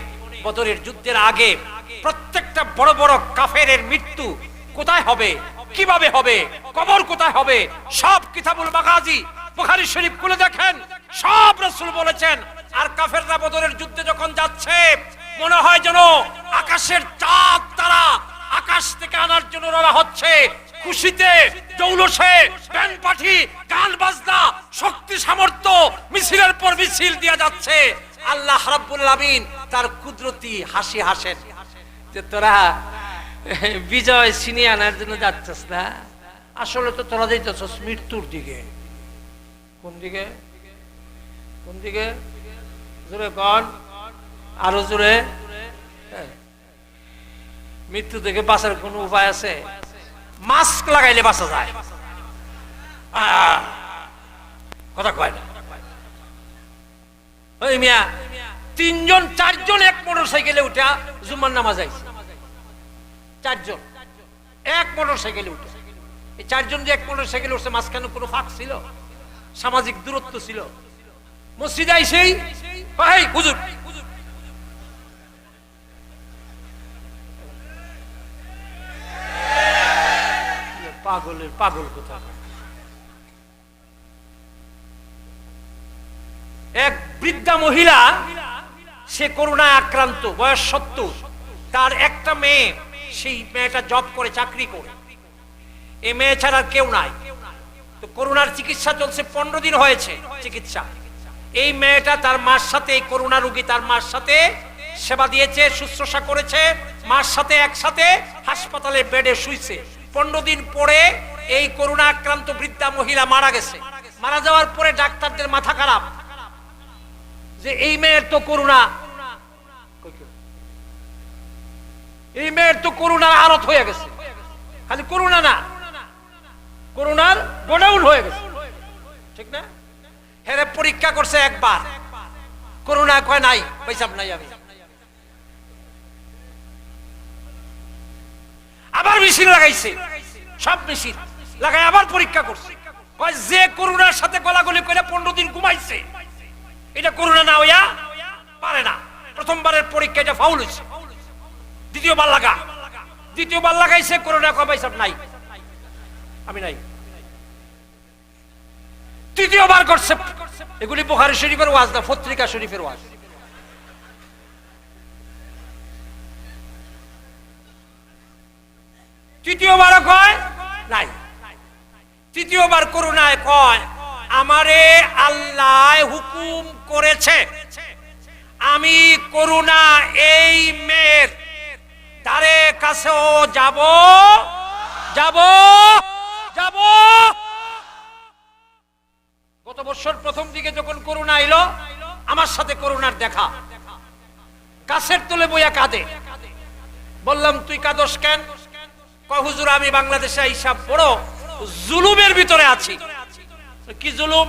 বদরের যুদ্ধের আগে প্রত্যেকটা বড় বড় কাফেরের মৃত্যু কোথায় হবে, কিভাবে হবে, কবর কোথায় হবে, সব কিতাবুল মাগাজি বুখারী শরীফ খুলে দেখেন, সব রাসূল বলেছেন। আর কাফেররা বদরের যুদ্ধে যখন যাচ্ছে মনে হয় যেন আকাশের চাঁদ তারা আকাশ থেকে আনার জন্য রওনা হচ্ছে। খুশিতে জৌলুসে ব্যান্ড পার্টি গান বাজনা শক্তি সামর্থ্য মিছিলের পর মিছিল দিয়ে যাচ্ছে। আল্লাহ রাব্বুল আলামিন তার কুদরতি হাসি হাসেন যে তোরা বিজয় ছিনিয়ে আনার জন্য যাচ্ছিস না, আসলে তো তোরা যাইতেছিস মৃত্যুর দিকে। কোন দিকে? কোন দিকে? জোরে কন, আরো জোরে। মৃত্যু থেকে বাঁচার কোন উপায় আছে? মাস্ক লাগাইলে বাঁচা যায়। কথা কয় না। ওই মিয়া 3-4জন এক মোটর সাইকেলে উঠা জুমার নামাজ আইছে। 4জন এক মোটর সাইকেলে উঠে। এই 4জন যে এক মোটর সাইকেলে উঠছে, মাঝখানে কোনো ফাঁক ছিল? সামাজিক দূরত্ব ছিল? মসজিদে আইছেই ভাই হুজুর পাগল কথা। এক বৃদ্ধা মহিলা, সে করোনায় আক্রান্ত, বয়স 70, তার একটা মেয়ে, সেই মেয়েটা জব করে, চাকরি করে, এই মেয়ে ছাড়া কেউ নাই। তো করোনার চিকিৎসা চলছে, 15 দিন হয়েছে চিকিৎসা। এই মেয়েটা তার মার সাথে, এই করোনা রোগী তার মার সাথে সেবা দিয়েছে, শুশ্রূষা করেছে, মার সাথে একসাথে হাসপাতালে বেডে শুইছে। 15 দিন পরে এই করোনা আক্রান্ত বৃদ্ধা মহিলা মারা গেছে। মারা যাওয়ার পরে ডাক্তারদের মাথা খারাপ যে এই মেয়ের তো করোনা, এই মেয়ের তো করোনার আরত হয়ে গেছে। খালি করোনা না, করোনার গোডাউন হয়ে গেছে, ঠিক না? হেরে পরীক্ষা করছে একবার, করোনা কয় নাই, পয়সাব নাই। আমি আবার মেশিন লাগাইছে, সব মেশিন লাগাই আবার পরীক্ষা করছে, কয় যে করোনার সাথে গলাগলি করে 15 দিন ঘুমাইছে, এটা করোনা না হইয়া পারে না। প্রথমবারের পরীক্ষা এটা ফাউল হয়েছে। দ্বিতীয়বার লাগাইছে, করোনা কয় পয়সাব নাই, আমি নাই। তৃতীয়বার করছে, এগুলি বুখারী শরীফের ওয়াজ না, পত্রিকা শরীফের ওয়াজ। তৃতীয়বার কয় নাই। তৃতীয়বার করোনায় কয় আমারে আল্লাহ হুকুম করেছে আমি করোনা এই মেয়ের ধারে কাছেও যাব যাব যাব। গত বছর প্রথম দিকে যখন করোনা এলো, আমার সাথে করোনার দেখা, গাছের তলে বইয়া কাঁদে। বললাম তুই কাঁদস কেন? কয় হুজুর আমি বাংলাদেশে হিসাব বড় জুলুমের ভিতরে আছি। কি জুলুম?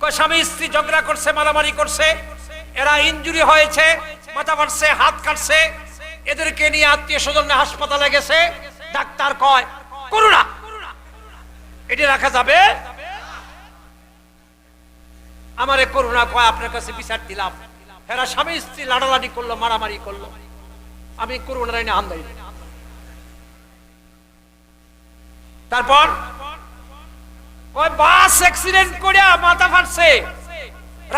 কয় স্বামী স্ত্রী ঝগড়া করছে, মারামারি করছে, এরা ইনজুরি হয়েছে, মাথা ফাটছে, হাত কাটছে, এদেরকে নিয়ে আত্মীয় স্বজন হাসপাতালে গেছে, ডাক্তার কয় করোনা। এটি রাখা যাবে? আমারে করোনা কয় আপনার কাছে বিচার দিলাম। এরা স্বামী স্ত্রী লাড়ালাড়ি করলো, মারামারি করলো, আমি করোনা লাইনে হামদাই। তারপর কয় বাস অ্যাক্সিডেন্ট করে মাথা ফাটছে,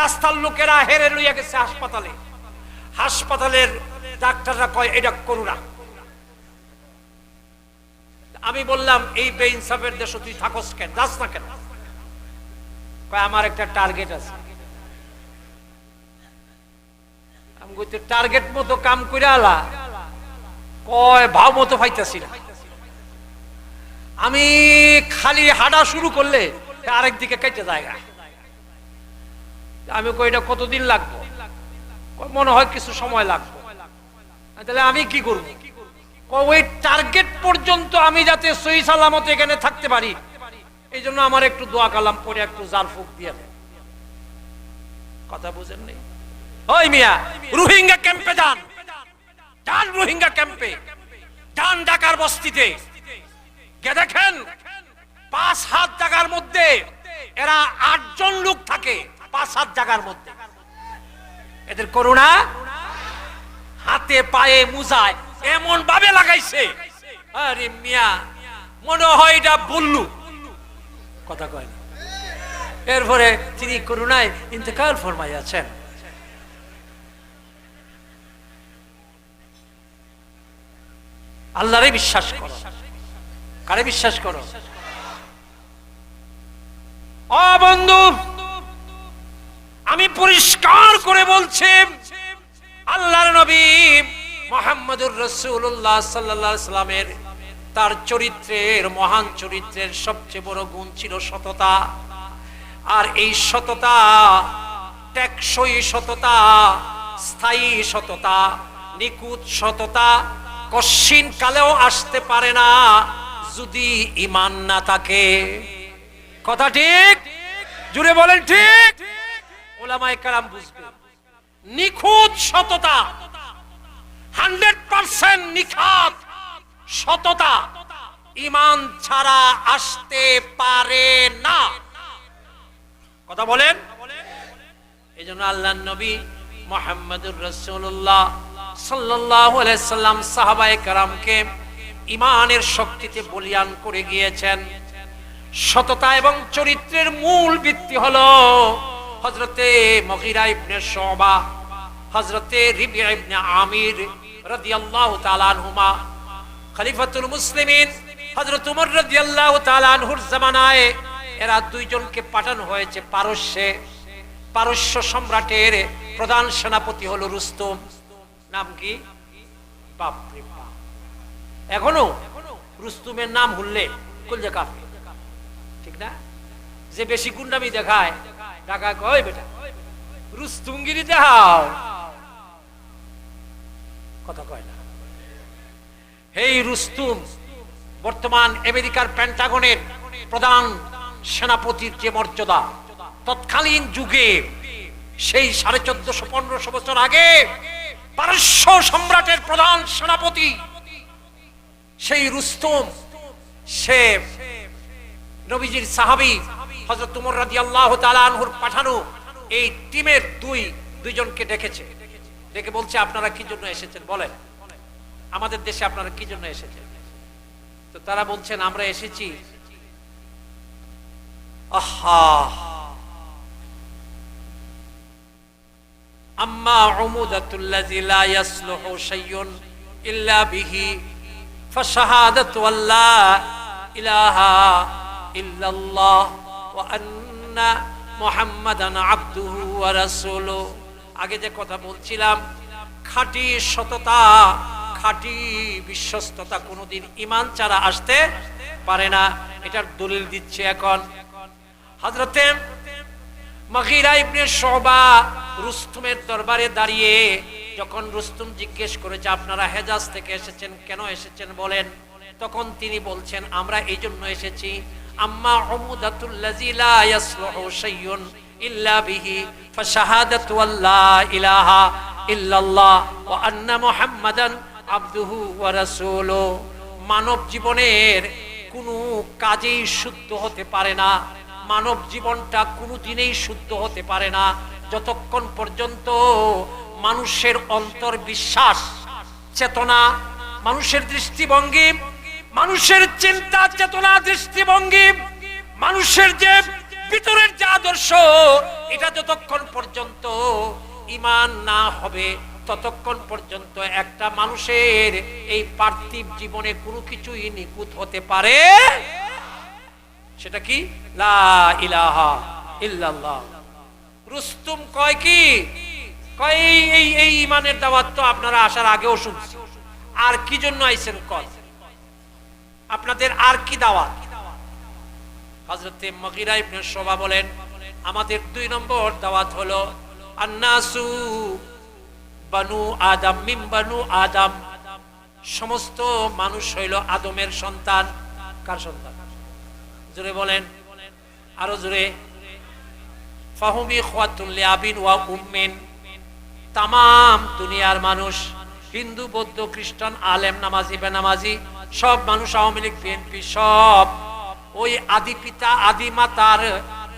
রাস্তার লোকেরা হেরে লইয়া গেছে হাসপাতালে। হাসপাতালের ডাক্তাররা কয় এটা করোনা। আমি বললাম এই বেইনসাফের দেশে তুই থাকস কেন, যাস না কেন? কয় আমার একটা টার্গেট আছে। আমি কই টার্গেট মতো কাম কইরা আলা? কয় ভাব মতো পাইতাছি না। আমি খালি হাঁটা শুরু করলে আরেক দিকে কেটে জায়গা। আমি কই এটা কতদিন লাগবে? মনে হয় কিছু সময় লাগবে। তাহলে আমি কি করব? ওই টার্গেট পর্যন্ত আমি যাতে সহি সালামতে এখানে থাকতে পারি, এই জন্য আমার একটু দোয়া কালাম পরে একটু জাল ফুক দিয়ে দেয়। কথা বুঝেন নেই? ওই মিয়া, রোহিঙ্গা ক্যাম্পে যান, যান রোহিঙ্গা ক্যাম্পে, যান ঢাকার বস্তিতে কে দেখেন 5-7 জায়গার মধ্যে এরা 8 জন লোক থাকে, 5-7 জায়গার মধ্যে। এদের করোনা হাতে পায়ে মুজায় এমন ভাবে লাগাইছে, আরে মিয়া মনে হয় এটা বললু। কথা কয় না। এরপরে তিনি করোনায় ইন্তেকাল ফরমাইয়াছেন। আল্লাহরে বিশ্বাস করো। কারে বিশ্বাস করো? ও বন্ধু, আমি পরিষ্কার করে বলছি, আল্লাহর নবী মুহাম্মদুর রাসূলুল্লাহ সাল্লাল্লাহু আলাইহি সাল্লামের তার চরিত্রের, মহান চরিত্রের সবচেয়ে বড় গুণ ছিল সততা। আর এই সততা টেকসই সততা, স্থায়ী সততা, নিখুঁত সততা কশিন কালেও আসতে পারে না যদি ঈমান না থাকে। কথা ঠিক? জুড়ে বলেন ঠিক? উলামায়ে কেরাম বুঝবে। নিখুঁত সততা, 100% নিখাত সততা ঈমান ছাড়া আসতে পারে না। কথা বলেন? এজন্য আল্লাহর নবী মুহাম্মদুর রাসূলুল্লাহ সাল্লাল্লাহু আলাইহি সাল্লাম সাহাবায়ে কেরামকে ঈমানের শক্তিতে বলিয়ান করে গিয়েছেন। সততা এবং চরিত্রের মূল ভিত্তি হলো হযরতে মুগীরা ইবনে শুবা, হযরতে রিবিয়া ইবনে আমির রাদিয়াল্লাহু তাআলা আনহুমা, খলিফাতুল মুসলিমিন হযরত উমর রাদিয়াল্লাহু তাআলা আনহুর জামানায় এরা দুইজনকে পাঠানো হয়েছে পারস্যে। পারস্য সম্রাটের প্রধান সেনাপতি হলো রুস্তম। নাম কি? বাপ রে বাপ! এখনো রুস্তমের নাম হুললে কলজা কাঁপে, ঠিক না? যে বেশি গুন্ডামি দেখায় ঢাকা কয় বেটা রুস্তমগিরি দেখাও, কথা কয় না। এই রুস্তম বর্তমান আমেরিকার পেন্টাগনের প্রধান সেনাপতির যে মর্যাদা, তৎকালীন যুগে সেই 1450-1500 বছর আগে পারস্য সম্রাটের প্রধান সেনাপতি সেই রুস্তম, সে নবীজির সাহাবী হযরত উমর রাদিয়াল্লাহু তাআলা আনহুর পাঠানো এই টিমের দুইজনকে ডেকেছে। ডেকে বলছে আপনারা কি জন্য এসেছেন বলেন, আমাদের দেশে আপনারা কি জন্য এসেছেন? তো তারা বলছেন আমরা এসেছি আম্মা উমুদাতুল্লাযী লা ইয়াসলুহু শাইউন ইল্লা বিহি ফাশাহাদাতু আল্লা ইলাহা ইল্লাল্লাহ ওয়া আন্না মুহাম্মাদান আবদুহু ওয়া রাসূলুহু। আগে যে কথা বলছিলাম, খাঁটি সততা, খাঁটি বিশ্বস্ততা কোনোদিন ঈমান ছাড়া আসতে পারে না। এটার দলিল দিচ্ছে এখন হযরতে মুগীরা ইবনে শুবা রুস্তমের দরবারে দাঁড়িয়ে যখন রুস্তম জিজ্ঞেস করেছে আপনারা হেজাজ থেকে এসেছেন, কেন এসেছেন বলেন, তখন তিনি বলছেন আমরা এই জন্য এসেছি আম্মা উমুদাতুল লাযী লা ইয়াসলুহু শাইউন ইল্লা বিহি ফাশাহাদাতু আল্লা ইলাহা ইল্লাল্লাহ ওয়া আন্না মুহাম্মাদান আবদুহু ওয়া রাসূলুহু। মানব জীবনের কোনো কাজেই শুদ্ধ হতে পারে না, মানব জীবনটা কোনোদিনই শুদ্ধ হতে পারে না যতক্ষণ পর্যন্ত মানুষের অন্তর বিশ্বাস চেতনা, মানুষের দৃষ্টিভঙ্গি, মানুষের চিন্তা চেতনা দৃষ্টিভঙ্গি, মানুষের যে ভিতরের যে আদর্শ, এটা যতক্ষণ পর্যন্ত ঈমান না হবে ততক্ষণ পর্যন্ত একটা মানুষের এই পার্থিব জীবনে কোনো কিছুই নিখুঁত হতে পারে। সেটা কি? লা ইলাহা ইল্লাল্লাহ। রুস্তম কয় কি, কয় এই ঈমানের দাওয়াত তো আপনারা আসার আগেও শুনছি, আর কি জন্য আইছেন কয়, আপনাদের আর কি দাওয়াত? হযরতে মুগীরা ইবনে শুবা বলেন আমাদের 2 নম্বর দাওয়াত হলো আন্নাসু বানু আদম মিন বানু আদম, সমস্ত মানুষ হইল আদমের সন্তান। কার সন্তান? জোরে বলেন, আরো জোরে। ফাহুম ইখওয়াতুন লিআবিন ওয়া উম্মিন, তামাম দুনিয়ার মানুষ, হিন্দু বৌদ্ধ খ্রিস্টান আলেম নামাজি বেনামাজি সব মানুষ, আওয়ামী লীগ বিএনপি সব ওই আদি পিতা আদি মাতার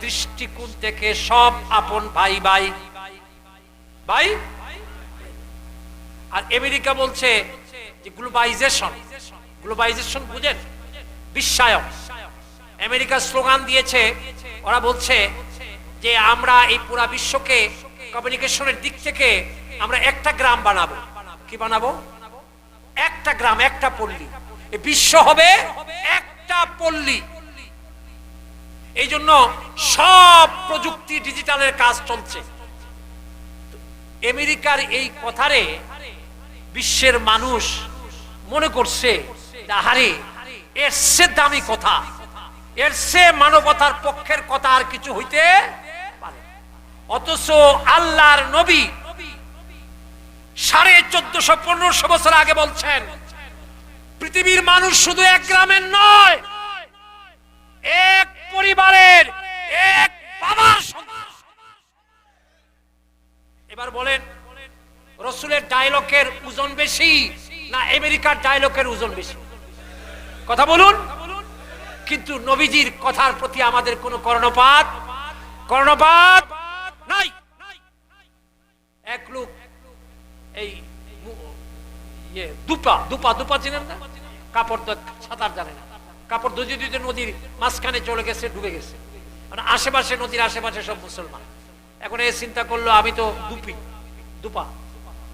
দৃষ্টিকোণ থেকে সব আপন ভাই ভাই ভাই। আর আমেরিকা বলছে যে গ্লোবালাইজেশন, গ্লোবালাইজেশন বুঝেন, বিশ্বায়ন। আমেরিকা স্লোগান দিয়েছে, ওরা বলছে যে আমরা এই পুরা বিশ্বকে কমিউনিকেশনের দিক থেকে আমরা একটা গ্রাম বানাবো। কি বানাবো? একটা গ্রাম, একটা পল্লী। এই বিশ্ব হবে একটা পল্লী। এই জন্য সব প্রযুক্তি ডিজিটালের কাজ চলছে। আমেরিকার এই কথারে বিশ্বের মানুষ মনে করছে আরে এর সে দামি কথা, এর সে মানবতার পক্ষের কথা আর কিছু হইতে পারে। অথচ আল্লাহর নবী 1450-1500 বছর আগে বলছেন পৃথিবীর মানুষ শুধু এক গ্রামের নয়, এক পরিবারের, এক বাবার সন্তান। এবার বলেন রাসূলের ডায়লগের ওজন বেশি না আমেরিকার ডায়লগের ওজন বেশি? কথা বলুন। কিন্তু নবীজির কথার প্রতি আমাদের কোনো কর্ণপাত নাই। এক লোক এই দুপা চিনেন না? কাপড় তো সাঁতার জানে না, কাপড় ধুতে ধুতে নদীর মাঝখানে চলে গেছে, ডুবে গেছে। আশেপাশে নদীর আশেপাশে সব মুসলমান। এখন এ চিন্তা করলো আমি তো দুপা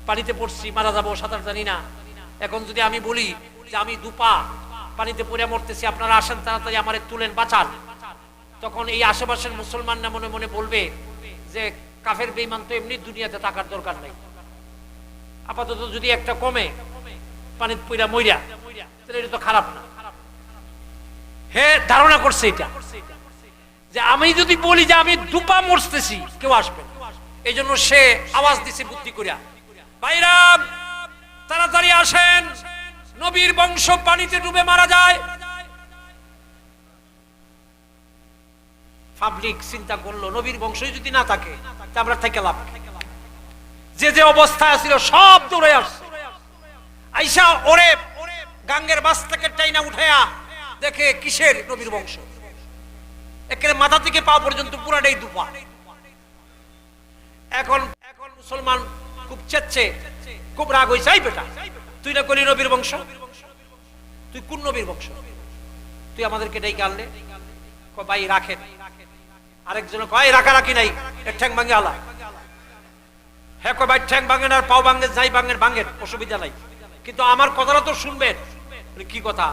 পানিতে পড়ছি, মারা যাবো, সাঁতার জানি না। এখন যদি আমি বলি যে আমি দুপা পানিতে পড়ে মরতেছি, আপনারা আসেন তাড়াতাড়ি আমারে তুলেন, বাঁচান, তখন এই আশেপাশের মুসলমানরা মনে মনে বলবে যে কাফের বেঈমান তো এমনি দুনিয়াতে থাকার দরকার নাই, আপাতত যদি একটা কমে পানিতে পড়া মইরা তাহলে এটা তো খারাপ না। হে ধারণা করছে এটা যে আমি যদি বলি যে আমি দুপা মরতেছি কেউ আসবে না। এই জন্য সে আওয়াজ দিছে বুদ্ধি করিয়া, ভাইরা তাড়াতাড়ি আসেন, নবীর বংশ পানিতে ডুবে মারা যায়। পাবলিক চিন্তা করলো নবীর বংশই যদি না থাকে তা আমরা থেকে লাভ। যে যে অবস্থায় ছিল সব দৌড়ে আসছে, আইসা ওরে গাঙ্গের বাস থেকে টাইনা উঠায়া দেখে কিসের নবীর বংশ, একেবারে মাথা থেকে পা পর্যন্ত পুরাটাই দুপা। এখন মুসলমান খুব চেচ্ছে, খুব রাগ হইছে, এই বেটা তুই না কলি নবীর বংশ, তুই কোন নবীর বংশ, তুই আমাদেরকে ডেকে আনলে? ভাই রাখেন। আরেকজন কয় রাখারাখি নাই, ঠ্যাং ভাঙে আলা। হ্যাঁ কয় ভাই ঠ্যাং ভাঙেন আর পাও ভাঙেন, যাই ভাঙেন, অসুবিধা নাই, কিন্তু আমার কথাটা তো শুনবেন। কি কথা?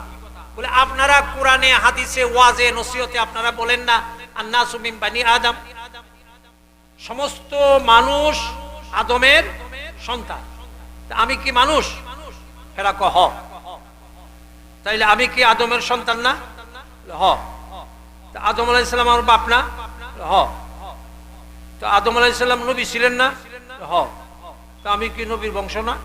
বলে আপনারা কোরআনে হাদিসে ওয়াজে নসিহতে আপনারা বলেন না আন্নাসু মিন বানি আদম, সমস্ত মানুষ আদমের সন্তান। আমি কি মানুষ? এরা কহ, তাইলে আমি কি আদমের সন্তান না? হ। আদম আলাইহিস সালাম আমার বাপ না? হ। তো আদম আলাইহিস সালাম নবী ছিলেন না? হ। তো আমি কি নবীর বংশ না?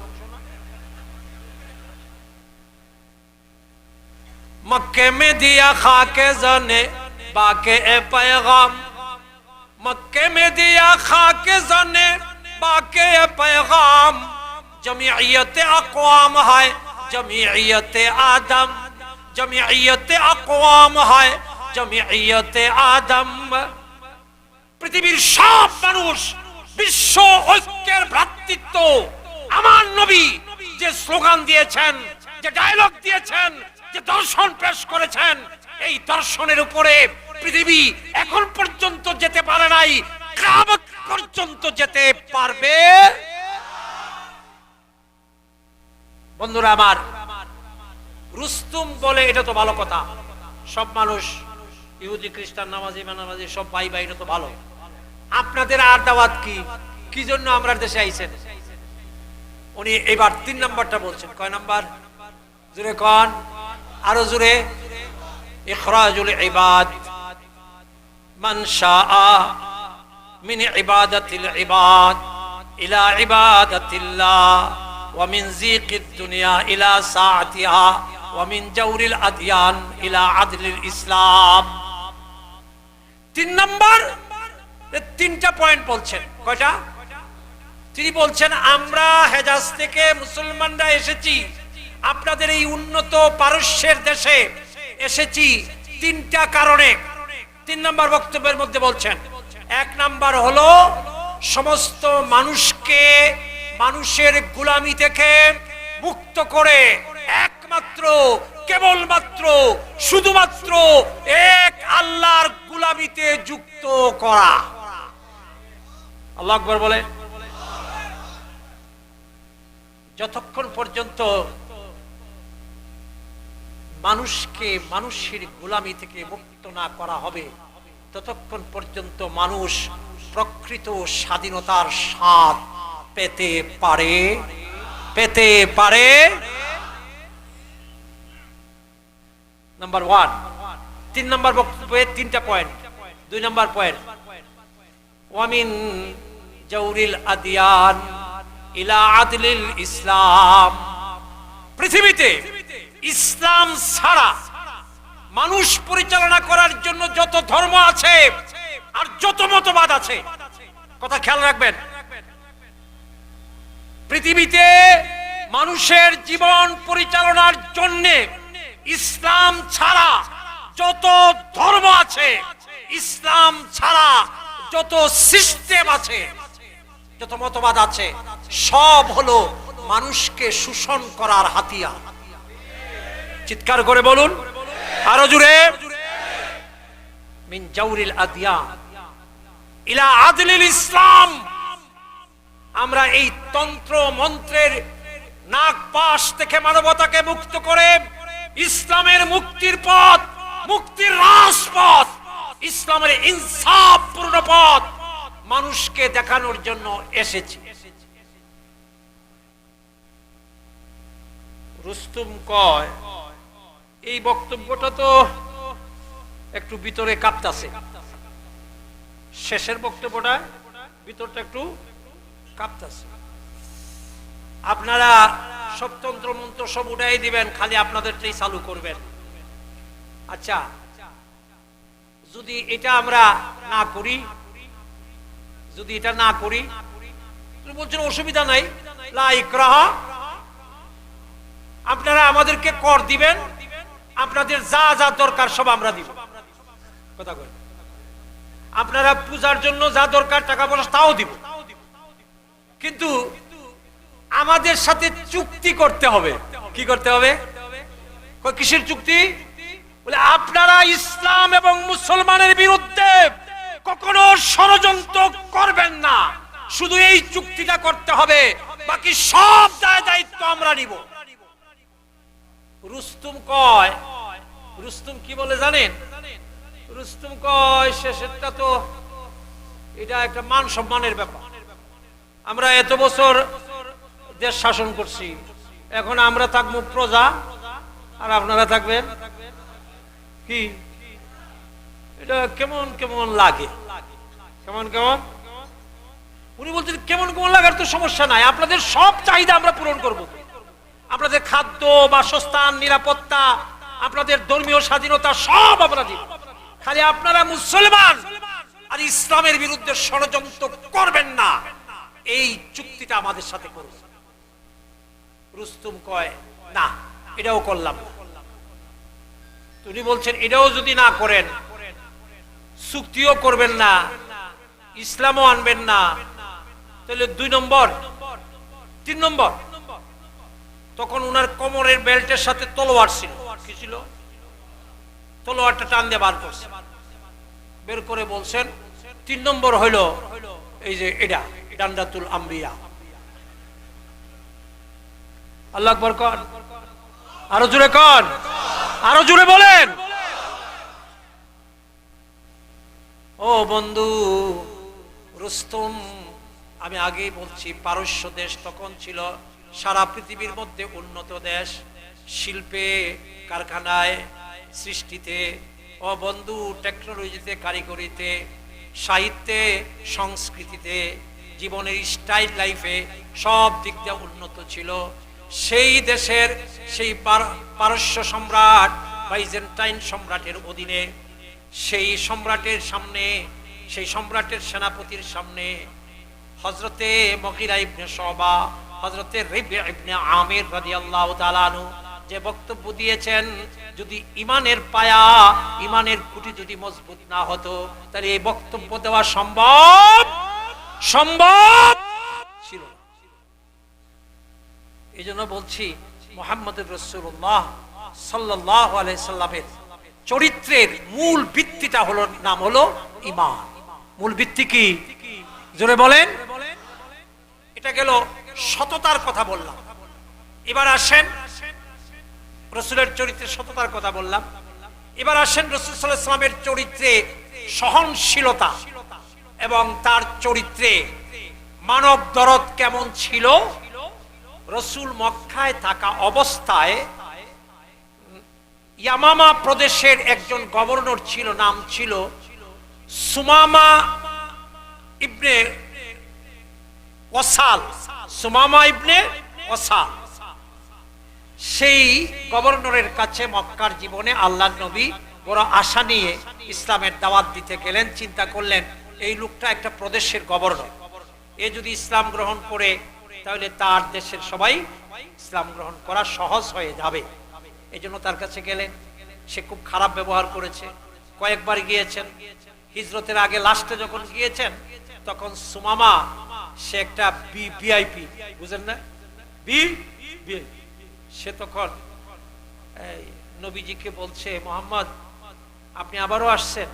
মক্কে में दिया खाके जाने बाके ए पैगाम, मक्के में दिया खाके जाने बाके ए पैगाम, जमीयत अक़वाम है जमीयत आदम, जमीयत अक़वाम है जमीयत आदम। পৃথিবীর সব মানুষ বিশ্ব ঐক্যের ভ্রাতৃত্ব। আমার নবী যে স্লোগান দিয়েছেন, যে ডায়লগ দিয়েছেন, যে দর্শন পেশ করেছেন, এই দর্শনের উপরে পৃথিবী এখন পর্যন্ত যেতে পারে নাই, কিয়ামত পর্যন্ত যেতে পারবে। বন্ধুরা আমার, রুস্তুম বলে এটা তো ভালো কথা, সব মানুষ ইহুদি খ্রিস্টান নামাজি বেনামাজি সব ভাই ভাই, এটা তো ভালো। আপনাদের আর দাওয়াত কি, কি জন্য আমরা দেশে আইছেন? উনি এবার 3 নাম্বারটা বলছেন। কয় নাম্বার? জোরে কোন, আরো জোরে। ইখরাজুল ইবাদ মান শাআ মিন ইবাদাতিল ইবাদ ইলা ইবাদাতিল্লাহ ওয়া মিন যিকিদ দুনিয়া ইলা সাআতিহা ওয়া মিন জাওরিল আদিয়ান ইলা আদলিল ইসলাম। 3 নাম্বার, 3টা পয়েন্ট বলছেন। কয়টা? তিনি বলছেন আমরা হেজাজ থেকে মুসলমানরা এসেছি, আপনাদের এই উন্নত পারস্যের দেশে এসেছি 3টা কারণে। 3 নাম্বার বক্তব্যের মধ্যে বলছেন, 1 নাম্বার হলো সমস্ত মানুষকে মানুষের গোলামি থেকে মুক্ত করে একমাত্র কেবলমাত্র শুধুমাত্র এক আল্লাহর গোলামিতে যুক্ত করা। আল্লাহু আকবার বলে। যতক্ষণ পর্যন্ত মানুষকে মানুষের গোলামি থেকে মুক্ত না করা হবে, ততক্ষণ পর্যন্ত মানুষ প্রকৃত স্বাধীনতার স্বাদ পেতে পারে। নাম্বার 1। 3 নাম্বার বক্তব্যে 3টা পয়েন্ট। 2 নাম্বার পয়েন্ট, ওয়ামিন জাওরিল আদিয়ান ইলা আদলিল ইসলাম। পৃথিবীতে ইসলাম ছাড়া মানুষ পরিচালনা করার জন্য যত ধর্ম আছে আর যত মতবাদ আছে, কথা খেয়াল রাখবেন, পৃথিবীতে মানুষের জীবন পরিচালনার জন্য ইসলাম ছাড়া যত ধর্ম আছে, ইসলাম ছাড়া যত সিস্টেম আছে, যত মতবাদ আছে, সব হলো মানুষকে শোষণ করার হাতিয়ার। চিৎকার করে বলুন, আরো জোরে। মিন জাওরিল আদিয়ান ইলা আদলিল ইসলাম। আমরা এই তন্ত্র মন্ত্রের নাগপাশ থেকে মানবতাকে মুক্ত করে ইসলামের মুক্তির পথ, মুক্তির রাজপথ, ইসলামের ইনসাফপূর্ণ পথ মানুষকে দেখানোর জন্য এসেছি। রুস্তুম কয় এই বক্তব্যটা তো একটু ভিতরে কাঁপতাছে, শেষের বক্তব্যটা ভিতরটা একটু কাঁপতাছে। আপনারা সব তন্ত্র মন্ত্র সব উঠাই দিবেন, খালি আপনাদেরটাই চালু করবেন। আচ্ছা, যদি এটা আমরা না করি, যদি এটা না করি, বলছেন অসুবিধা নাই, লা ইকরাহা, আপনারা আমাদেরকে কর দিবেন, আপনাদের যা যা দরকার সব আমরা দিব। কথা কই, আপনারা পূজার জন্য যা দরকার টাকা পয়সা তাও দিব, কিন্তু আমাদের সাথে চুক্তি করতে হবে। কি করতে হবে? কিসের চুক্তি? বলে আপনারা ইসলাম এবং মুসলমানের বিরুদ্ধে কখনো ষড়যন্ত্র করবেন না, শুধু এই চুক্তিটা করতে হবে, বাকি সব দায়িত্ব আমরা নিব। রুস্তুম কয়, রুস্তুম কি বলে জানেন? রুস্তুম কয় শেষেরটা তো এটা একটা মান সম্মানের ব্যাপার। আমরা এত বছর দেশ শাসন করছি, এখন আমরা থাকবো প্রজা আর আপনারা থাকবেন কি? এটা কেমন কেমন লাগে, কেমন কেমন। উনি বলছেন কেমন কেমন লাগার তো সমস্যা নাই, আপনাদের সব চাহিদা আমরা পূরণ করব। আপনাদের খাদ্য, বাসস্থান, নিরাপত্তা, আপনাদের ধর্মীয় স্বাধীনতা সব আমরা দিব, খালি আপনারা মুসলমান আর ইসলামের বিরুদ্ধে ষড়যন্ত্র করবেন না, এই চুক্তিটা আমাদের সাথে করুন। রুস্তুম কয় না, এটাও করলাম না। উনি বলছেন এটাও যদি না করেন, চুক্তিও করবেন না, ইসলামও আনবেন না, তাহলে 2 নম্বর 3 নম্বর। তখন উনার কোমরের বেল্টের সাথে তলোয়ার ছিল, কি ছিল? তলোয়ারটা টান দিয়ে বার করছে, বের করে বলছেন 3 নম্বর হইল এই যে এটা ডান্ডাতুল আম্বিয়া। আল্লাহু আকবার কর, আরো জোরে কর, আরো জোরে বলেন। ও বন্ধু রুস্তম, আমি আগেই বলছি পারস্য দেশ তখন ছিল সারা পৃথিবীর মধ্যে উন্নত দেশ, শিল্পে, কারখানায়, সৃষ্টিতে। ও বন্ধু টেকনোলজিতে, কারিগরিতে, সাহিত্যে, সংস্কৃতিতে, জীবনের স্টাইল লাইফে সব দিক দিয়ে উন্নত ছিল। সেই দেশের সেই পারস্য সম্রাট বাইজেন্টাইন সম্রাটের অধীনে সেই সম্রাটের সামনে, সেই সম্রাটের সেনাপতির সামনে হযরতে মুগীরা ইবনে শুবা, হযরতে রাবিয়া ইবনে আমির রাদিয়াল্লাহু তাআলা আনহু যে বক্তব্য দিয়েছেন, যদি ইমানের পায়া, ইমানের খুঁটি যদি মজবুত না হতো তাহলে এই বক্তব্য দেওয়া সম্ভব ছিল না। এই জন্য বলছি মুহাম্মদুর রাসূলুল্লাহ সাল্লাল্লাহু আলাইহি সাল্লামের চরিত্রের মূল ভিত্তিটা হলো, নাম হলো ঈমান। মূল ভিত্তি কি? জোরে বলেন। এটা গেল সততার কথা বললাম। এবার আসেন রাসূলের চরিত্রে সততার কথা বললাম, এবার আসেন রাসূল সাল্লাল্লাহু আলাইহি ওয়াসাল্লামের চরিত্রে সহনশীলতা এবং তার চরিত্রে মানব দরদ কেমন ছিল। রাসূল মক্কায় থাকা অবস্থায় ইয়ামামা প্রদেশের একজন গভর্নর ছিল, নাম ছিল সুমামা ইবনে ওয়াসাল। সুমামা ইবনে ওয়াসাল সেই গভর্নরের কাছে মক্কার জীবনে আল্লাহর নবী বড় আশা নিয়ে ইসলামের দাওয়াত দিতে গেলেন। চিন্তা করলেন এই লোকটা একটা প্রদেশের গভর্নর, এ যদি ইসলাম গ্রহণ করে তাহলে তার দেশের সবাই ইসলাম গ্রহণ করা সহজ হয়ে যাবে। এই জন্য তার কাছে গেলেন। সে খুব খারাপ ব্যবহার করেছে, কয়েকবার গিয়েছেন। হিজরতের আগে লাস্টে যখন গিয়েছেন তখন সুমামা, সে একটা ভিআইপি, বুঝেন না, ভিআইপি। সে তখন নবীজিকে বলছে, মুহাম্মদ আপনি আবারও আসছেন,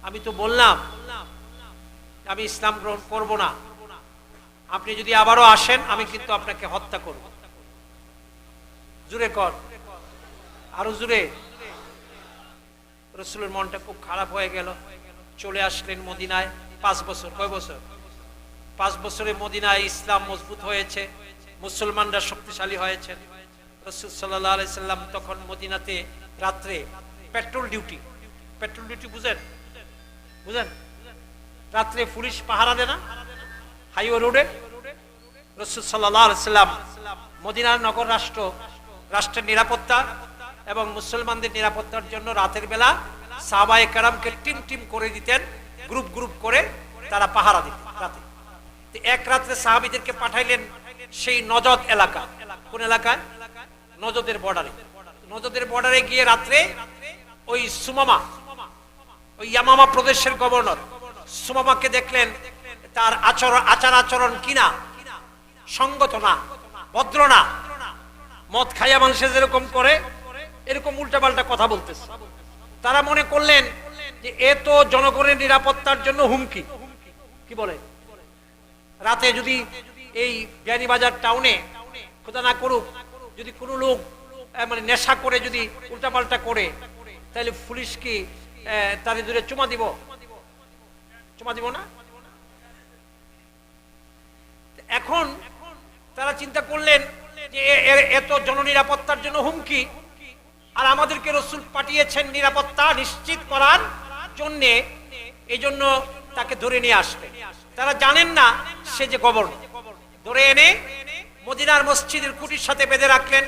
আমি তো বললাম আমি ইসলাম গ্রহণ করব না, আপনি যদি আবারও আসেন আমি কিন্তু আপনাকে হত্যা করব। জুরে কর, আরো জুরে। রাসূলের মনটা খুব খারাপ হয়ে গেল। চলে আসলেন মদিনায়। 5 বছর, কয় বছর? 5 বছরে মদিনায় ইসলাম মজবুত হয়েছে, মুসলমানরা শক্তিশালী হয়েছে। রাসূল সাল্লাল্লাহু আলাইহি সাল্লাম তখন মদিনাতে রাত্রে পেট্রোল ডিউটি, পেট্রোল ডিউটি বুঝেন? বুঝেন? রাত্রে পুলিশ পাহারা দেয় না হাইওয়ে রোডে। রাসূল সাল্লাল্লাহু আলাইহি সাল্লাম মদিনার নগর রাষ্ট্রের নিরাপত্তা এবং মুসলমানদের নিরাপত্তার জন্য রাতের বেলা সাহাবায়ে কেরামকে টিম টিম করে দিতেন, গ্রুপ গ্রুপ করে তারা পাহারা দিতেন রাতে। এক রাত্রে সাহাবীদেরকে পাঠাইলেন সেই নজদ এলাকা। কোন এলাকায়? নজদের বর্ডারে। নজদের বর্ডারে গিয়ে রাত্রে ওই সুমামা, ওই ইয়ামামা প্রদেশের গভর্নর সুমামাকে দেখলেন, তার আচার আচরণ কিনা সঙ্গত না, ভদ্র না। মদ খাইয়া মানুষে যেরকম করে এরকম উল্টাপাল্টা কথা বলতেছে। তারা মনে করলেন যে এ তো জনগণের নিরাপত্তার জন্য হুমকি। কি বলে? রাতে যদি এই বিয়ানীবাজার টাউনে, খোদা না করুক, যদি কোনো লোক মানে নেশা করে যদি উল্টাপাল্টা করে তাহলে পুলিশ কি তাদের দূরে চুমা দিব? চুমা দিব না। এখন তারা চিন্তা করলেন যে এত জননিরাপত্তার জন্য হুমকি, আর আমাদেরকে রাসূল পাঠিয়েছেন নিরাপত্তা নিশ্চিত করার জন্য, এই জন্য তাকে ধরে নিয়ে আসবে। তারা জানেন না সে যে গভর্নর। ধরে এনে মদিনার মসজিদের খুঁটির সাথে বেঁধে রাখলেন।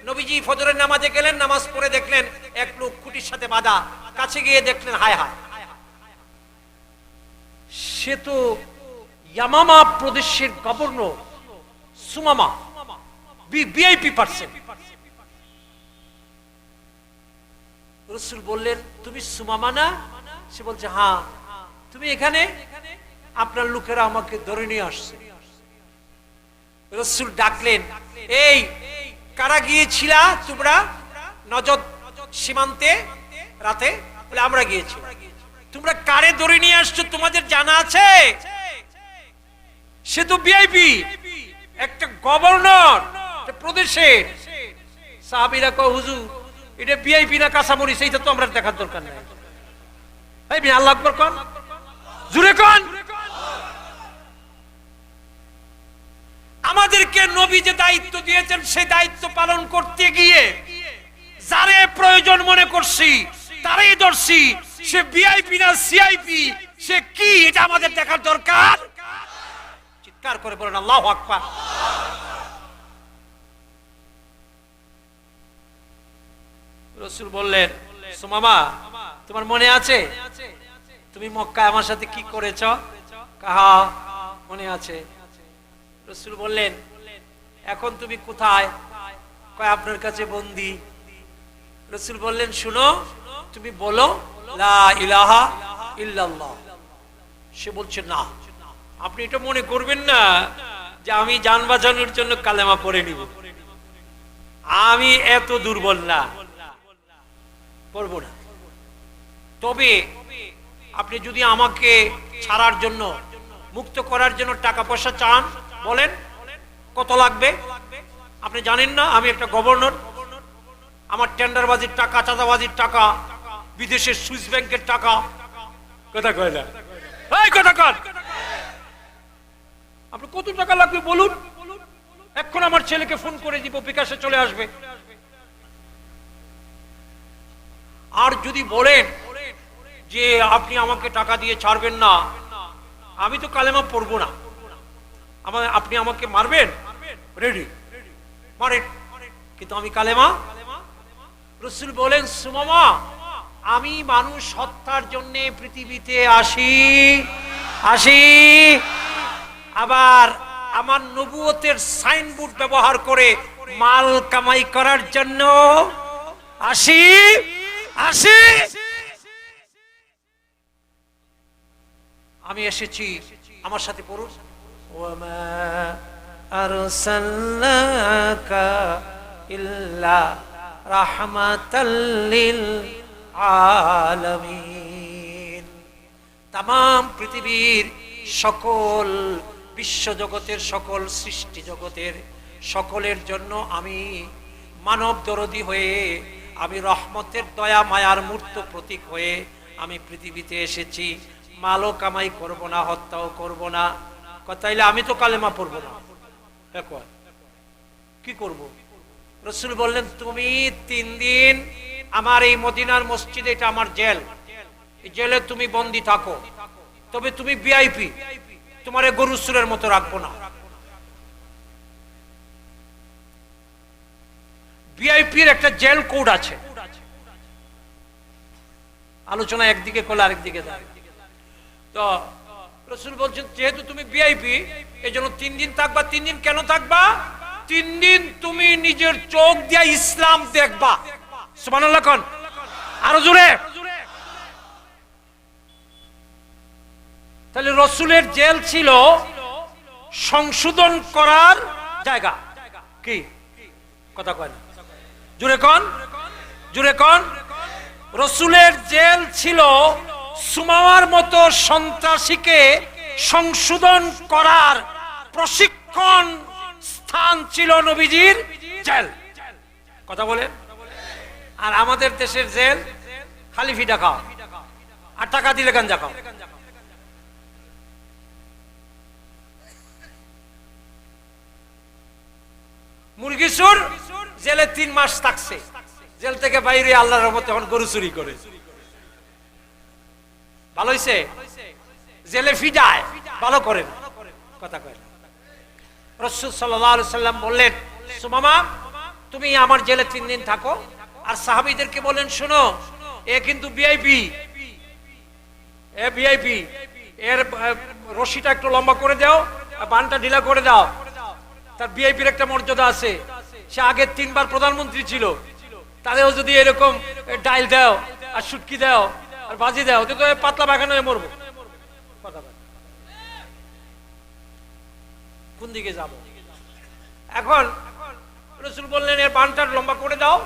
নবীজি ফজরের নামাজে গেলেন, নামাজ পড়ে দেখলেন এক লোক খুঁটির সাথে বাঁধা। কাছে গিয়ে দেখলেন হায় হায়, সে তো ইয়ামামা প্রদেশের গভর্নর সুমামা, ভিআইপি পারসন। রাসূল বললেন, তুমি সুমামা না? সে বলছে হ্যাঁ। তুমি এখানে? আপনার লোকেরা আমাকে ধরে নিয়ে আসছে। রাসূল ডাকলেন, এই কারা গিয়েছিলা তোমরা নজদ সীমান্তে রাতে? বলে আমরা গিয়েছি। তোমরা কারে ধরে নিয়ে আসছো তোমাদের জানা আছে? সে তো ভিআইপি, একটা গভর্নর প্রদেশের। সাহাবীরা কয়, হুজুর এটা ভিআইপি না কাঁচামরিচ, এইটা তো আমরা দেখার দরকার নাই। এই বিন আল্লাহু আকবার কোন, জোরে কোন। আমাদেরকে নবী যে দায়িত্ব দিয়েছেন সেই দায়িত্ব পালন করতে গিয়ে যারে প্রয়োজন মনে করছি তারই ধরছি। সে ভিআইপি না সিআইপি, সে কি এটা আমাদের দেখার দরকার। চিৎকার করে বলেন আল্লাহু আকবার। রাসূল বললেন, সুমামা তোমার মনে আছে তুমি মক্কায় আমার সাথে কি করেছো? কাহা মনে আছে। রাসূল বললেন, এখন তুমি কোথায়? কয় আপনার কাছে বন্দী। রাসূল বললেন, শুনো তুমি বলো লা ইলাহা ইল্লাল্লাহ। সে বলছে না, আপনি এটা মনে করবেন না যে আমি জান বাঁচানোর জন্য কালেমা পড়ে নিব। আমি এত দুর্বল না, পড়ব না। তবে আপনি যদি আমাকে ছাড়ার জন্য, মুক্ত করার জন্য টাকা পয়সা চান, বলেন কত লাগবে। আপনি জানেন না আমি একটা গভর্নর, আমার টেন্ডারবাজির টাকা, চাঁদাবাজির টাকা, বিদেশের সুইস ব্যাংকের টাকা। কথা কয় না, এই কথা কন। আপনি কত টাকা লাগবে বলুন, এখন আমার ছেলেকে ফোন করে দিব, বিকাশে চলে আসবে। আর যদি বলেন যে আপনি আমাকে টাকা দিয়ে ছাড়বেন না, আমি তো কালেমা পড়বো না, আপনি আমাকে মারবেন, রেডি মারেন, কিন্তু আমি কালেমা। রাসূল বলেন, সুমামা আমি মানুষ হত্যার জন্য পৃথিবীতে আসি, আবার আমার নবুয়তের সাইনবোর্ড ব্যবহার করে মাল কামাই করার জন্য আসি। আমি এসেছি, আমার সাথে পড়ুন, ওয়ামা আরসালনাকা ইল্লা রাহমাতাল লিল আলামিন। তামাম পৃথিবীর সকল বিশ্বজগতের সকল সৃষ্টি জগতের সকলের জন্য আমি মানব দরদী হয়ে, আমি রহমতের দয়া মায়ার মূর্ত প্রতীক হয়ে আমি পৃথিবীতে এসেছি। মালও কামাই করব না, হত্যাও করব না। তাইলে আমি তো কালেমা পড়ব না, কি করব? রাসূল বললেন, তুমি 3 দিন আমার এই মদিনার মসজিদে, এটা আমার জেল, এই জেলে তুমি বন্দী থাকো। তবে তুমি ভিআইপি, তোমারে গরু সুরের মতো রাখবো না। ভিআইপির একটা জেল কোড আছে, আলোচনা একদিকে করলে আরেকদিকে যায়। তো রাসূল বলছেন, যেহেতু তুমি ভিআইপি, এই জন্য 3 দিন থাকবা। 3 দিন কেন থাকবা? 3 দিন তুমি নিজের চোখ দিয়ে ইসলাম দেখবা। সুবহানাল্লাহ কোন, আরো জোরে। তাহলে রাসূলের জেল ছিল সংশোধন করার জায়গা। কি কথা কয় না, জোরে কোন, জোরে কোন। রাসূলের জেল ছিল সুমামার মতো সন্ত্রাসীকে সংশোধন করার প্রশিক্ষণ স্থান ছিল নবীজির জেল। কথা বলেন। আর আমাদের দেশের জেল খালি ফিটা খাও, আর টাকা দিলে গাঞ্জা খাও। মুড়ি মুরগি চোর জেলে 3 মাস থাকছে, জেল থেকে বাইরে আল্লাহর রহমতে এখন গরু চুরি করে। ভালো হইছে? জেলে ফিডায়, ভালো করেন, কথা কয় না। রাসূল সাল্লাল্লাহু আলাইহি সাল্লাম বললেন, সুমামা তুমি আমার জেলে 3 দিন থাকো, আর সাহাবীদেরকে বলেন, শোনো এ কিন্তু ভিআইপি, এ ভিআইপি, এর রশিটা একটু লম্বা করে দাও, বানটা ঢিলা করে দাও, তার ভিআইপির একটা মর্যাদা আছে। সে আগে 3 বার প্রধানমন্ত্রী ছিল, তাদেরও যদি এরকম ডাইল দাও আর শুটকি দাও আর ভাজি দাও, তো পাতলা বাগানো হয়ে মরবো। কোন দিকে যাব? এখন রাসূল বললেন এর বানটা লম্বা করে দাও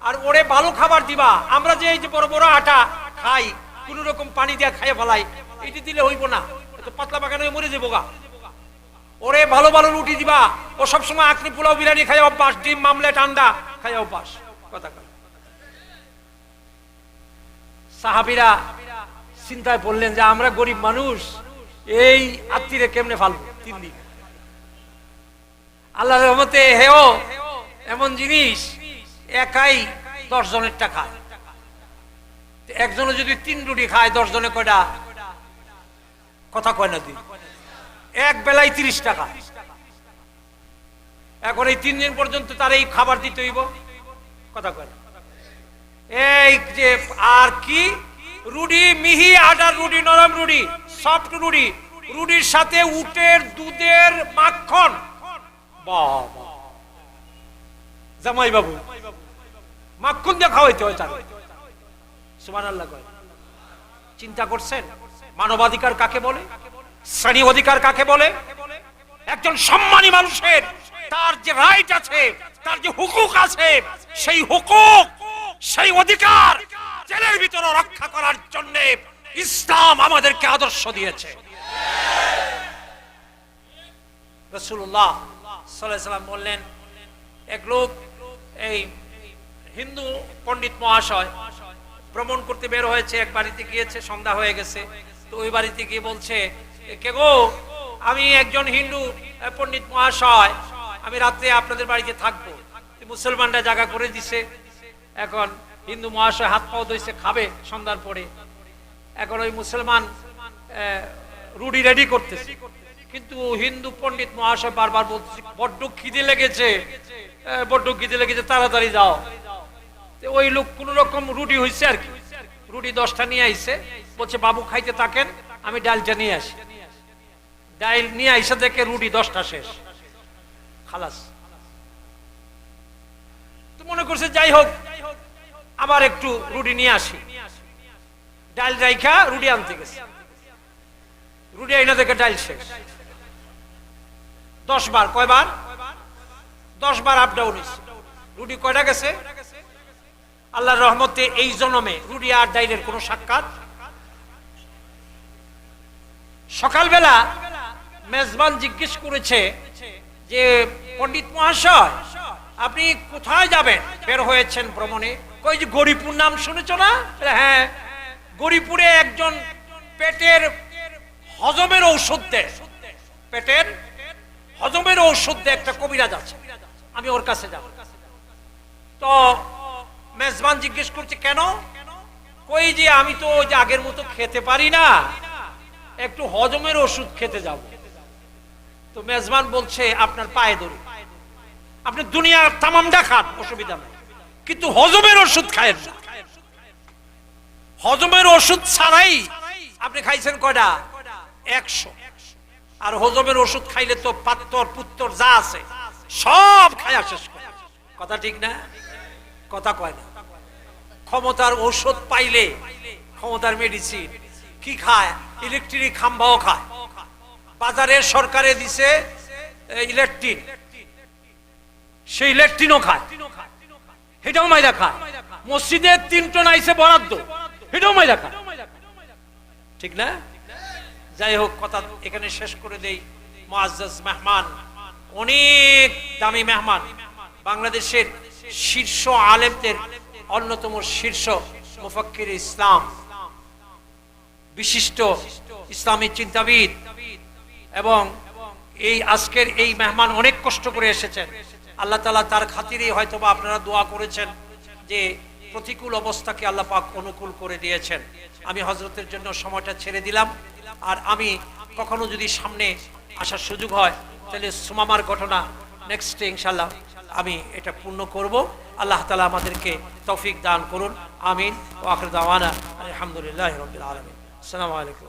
আর ওরে ভালো খাবার দিবা। আমরা যে এই যে বড় বড় আটা খাই, কোন রকম পানি দিয়ে খাইয়ে ফেলাই, এটি দিলে হইব না, তো পাতলা বাগানো হয়ে মরে যাবো গা। ওরে ভালো ভালো রুটি দিবা, ও সবসময় আখনি পোলাও বিরিয়ানি খাই অভ্যাস, ডিম মামলেট আন্ডা খাই অভ্যাস। কথা কয়। সাহাবীরা চিন্তায় বললেন যে আমরা গরিব মানুষ, এই আত্মীরে কেমনে ফালবো 3 দিন। আল্লাহর রহমতে হেও এমন জিনিস, একাই 10 জনেরটা খায়। একজনে যদি 3 রুটি খায়, 10 জনে কয়টা? কথা কয় না, 2। এক বেলায় 30 টাকা। এখন এই 3 দিন পর্যন্ত তার এই খাবার দিতে হইব। কথা কয় না। এই যে আর কি রুটি, মিহি আটার রুটি, নরম রুটি, সফট রুটি, রুটির সাথে উটের দুধের মাখন। বাবা জামাই বাবু, মাখন দিয়ে খাওয়াইতে হয় তার। সুবহানাল্লাহ কয়। চিন্তা করছেন মানবাধিকার কাকে বলে, শ্রেণী অধিকার কাকে বলে? একজন সম্মানী মানুষের তার যে রাইট আছে, তার যে হুকুক আছে, সেই হুকুক, সেই অধিকার জেলের ভিতরে রক্ষা করার জন্য ইসলাম আমাদেরকে আদর্শ দিয়েছে। রাসূলুল্লাহ সাল্লাল্লাহু আলাইহি ওয়াসাল্লাম বললেন, এক লোক, এই হিন্দু পণ্ডিত মহাশয় ভ্রমণ করতে বের হয়েছে, এক বাড়িতে গিয়েছে, সন্ধ্যা হয়ে গেছে। তো ওই বাড়িতে গিয়ে বলছে, কে গো, আমি একজন হিন্দু পণ্ডিত মহাশয়, আমি রাত্রে আপনাদের বাড়িতে থাকবো। মুসলমানরা জায়গা করে দিছে। এখন হিন্দু মহাশয় হাত পাও ধুইছে, খাবে সন্ধ্যার পরে। এখন ওই মুসলমান রুটি রেডি করতেছে, কিন্তু হিন্দু পণ্ডিত মহাশয় বারবার বলতেছে, বড্ড খিদে লেগেছে, বড্ড খিদে লেগেছে, তাড়াতাড়ি যাও। ওই লোক কোন রকম রুটি হয়েছে আর কি, রুটি 10টা নিয়ে আইছে, বলছে বাবু খাইতে থাকেন, আমি ডালটা নিয়ে আসি। ডাইল নিয়ে আইসা দেখে রুটি 10টা শেষ, খালাস। তো মনে করছে যাই হোক আবার একটু রুটি নিয়ে আসি। ডাল রাইখা রুটি আনতে গেছে, রুটি আইনা দেখে ডাল শেষ। 10 বার, কয়বার? 10 বার আপ ডাউন হয়েছে। রুটি কয়টা গেছে? আল্লাহর রহমতে এই জন্মে রুটি আর ডাইলের কোনো সাক্ষাৎ। সকালবেলা মেজবান জিজ্ঞেস করেছে যে, পণ্ডিত মহাশয় আপনি কোথায় যাবেন? বের হয়েছেন ভ্রমণে। কই যে গরিপুর নাম শুনেছ না? হ্যাঁ, গরিপুরে একজন পেটের হজমের ঔষধ দেয়, পেটের হজমের ঔষধ দেয় একটা কবিরাজ আছে, আমি ওর কাছে যাব। তো মেজবান জিজ্ঞেস করছে কেন? কই যে আমি তো ওই যে আগের মতো খেতে পারি না, একটু হজমের ওষুধ খেতে যাব। তো মেজবান বলছে আপনার পায়ে ধরি, আপনি দুনিয়ার তামামটা খান, অসুবিধা নাই, কিন্তু হজমের ওষুধ খায়েন না। হজমের ওষুধ ছাড়াই আপনি খাইছেন কয়টা? 100। আর হজমের ওষুধ খাইলে তো পাত্তর পুত্তর যা আছে সব খায়া শেষ করে। কথা ঠিক না? কথা কয় না। ক্ষমতার ঔষধ পাইলে, ক্ষমতার মেডিসিন কি খায়? ইলেকট্রিক খাম্বাও খায়। বাজারে সরকারে দিছে ইলেকট্রিক, সেই ইলেকট্রিনও খায়, সেটাও মাইরা খায়। মসজিদে 3 টন আইছে বরাদ্দ, সেটাও মাইরা খায়। ঠিক না? যাই হোক, কথা এখানে শেষ করে দেই। মুআজ্জাজ মেহমান, অনেক দামি মেহমান, বাংলাদেশের শীর্ষ আলেমদের অন্যতম শীর্ষ মুফাক্কির ইসলাম, বিশিষ্ট ইসলামী চিন্তাবিদ, এবং এই আজকের এই মেহমান অনেক কষ্ট করে এসেছেন। আল্লাহ তাআলা তার খাতিরেই হয়তোবা আপনারা দোয়া করেছেন যে প্রতিকূল অবস্থাকে আল্লাহ পাক অনুকূল করে দিয়েছেন। আমি হযরতের জন্য সময়টা ছেড়ে দিলাম। আর আমি কখনো যদি সামনে আসার সুযোগ হয় তাহলে সুমামার ঘটনা নেক্সট ইনশাআল্লাহ আমি এটা পূর্ণ করব। আল্লাহ তাআলা আমাদেরকে তৌফিক দান করুন। আমিন। ওয়া আখিরু দাওয়ানা আলহামদুলিল্লাহি রাব্বিল আলামিন। আসসালামু আলাইকুম।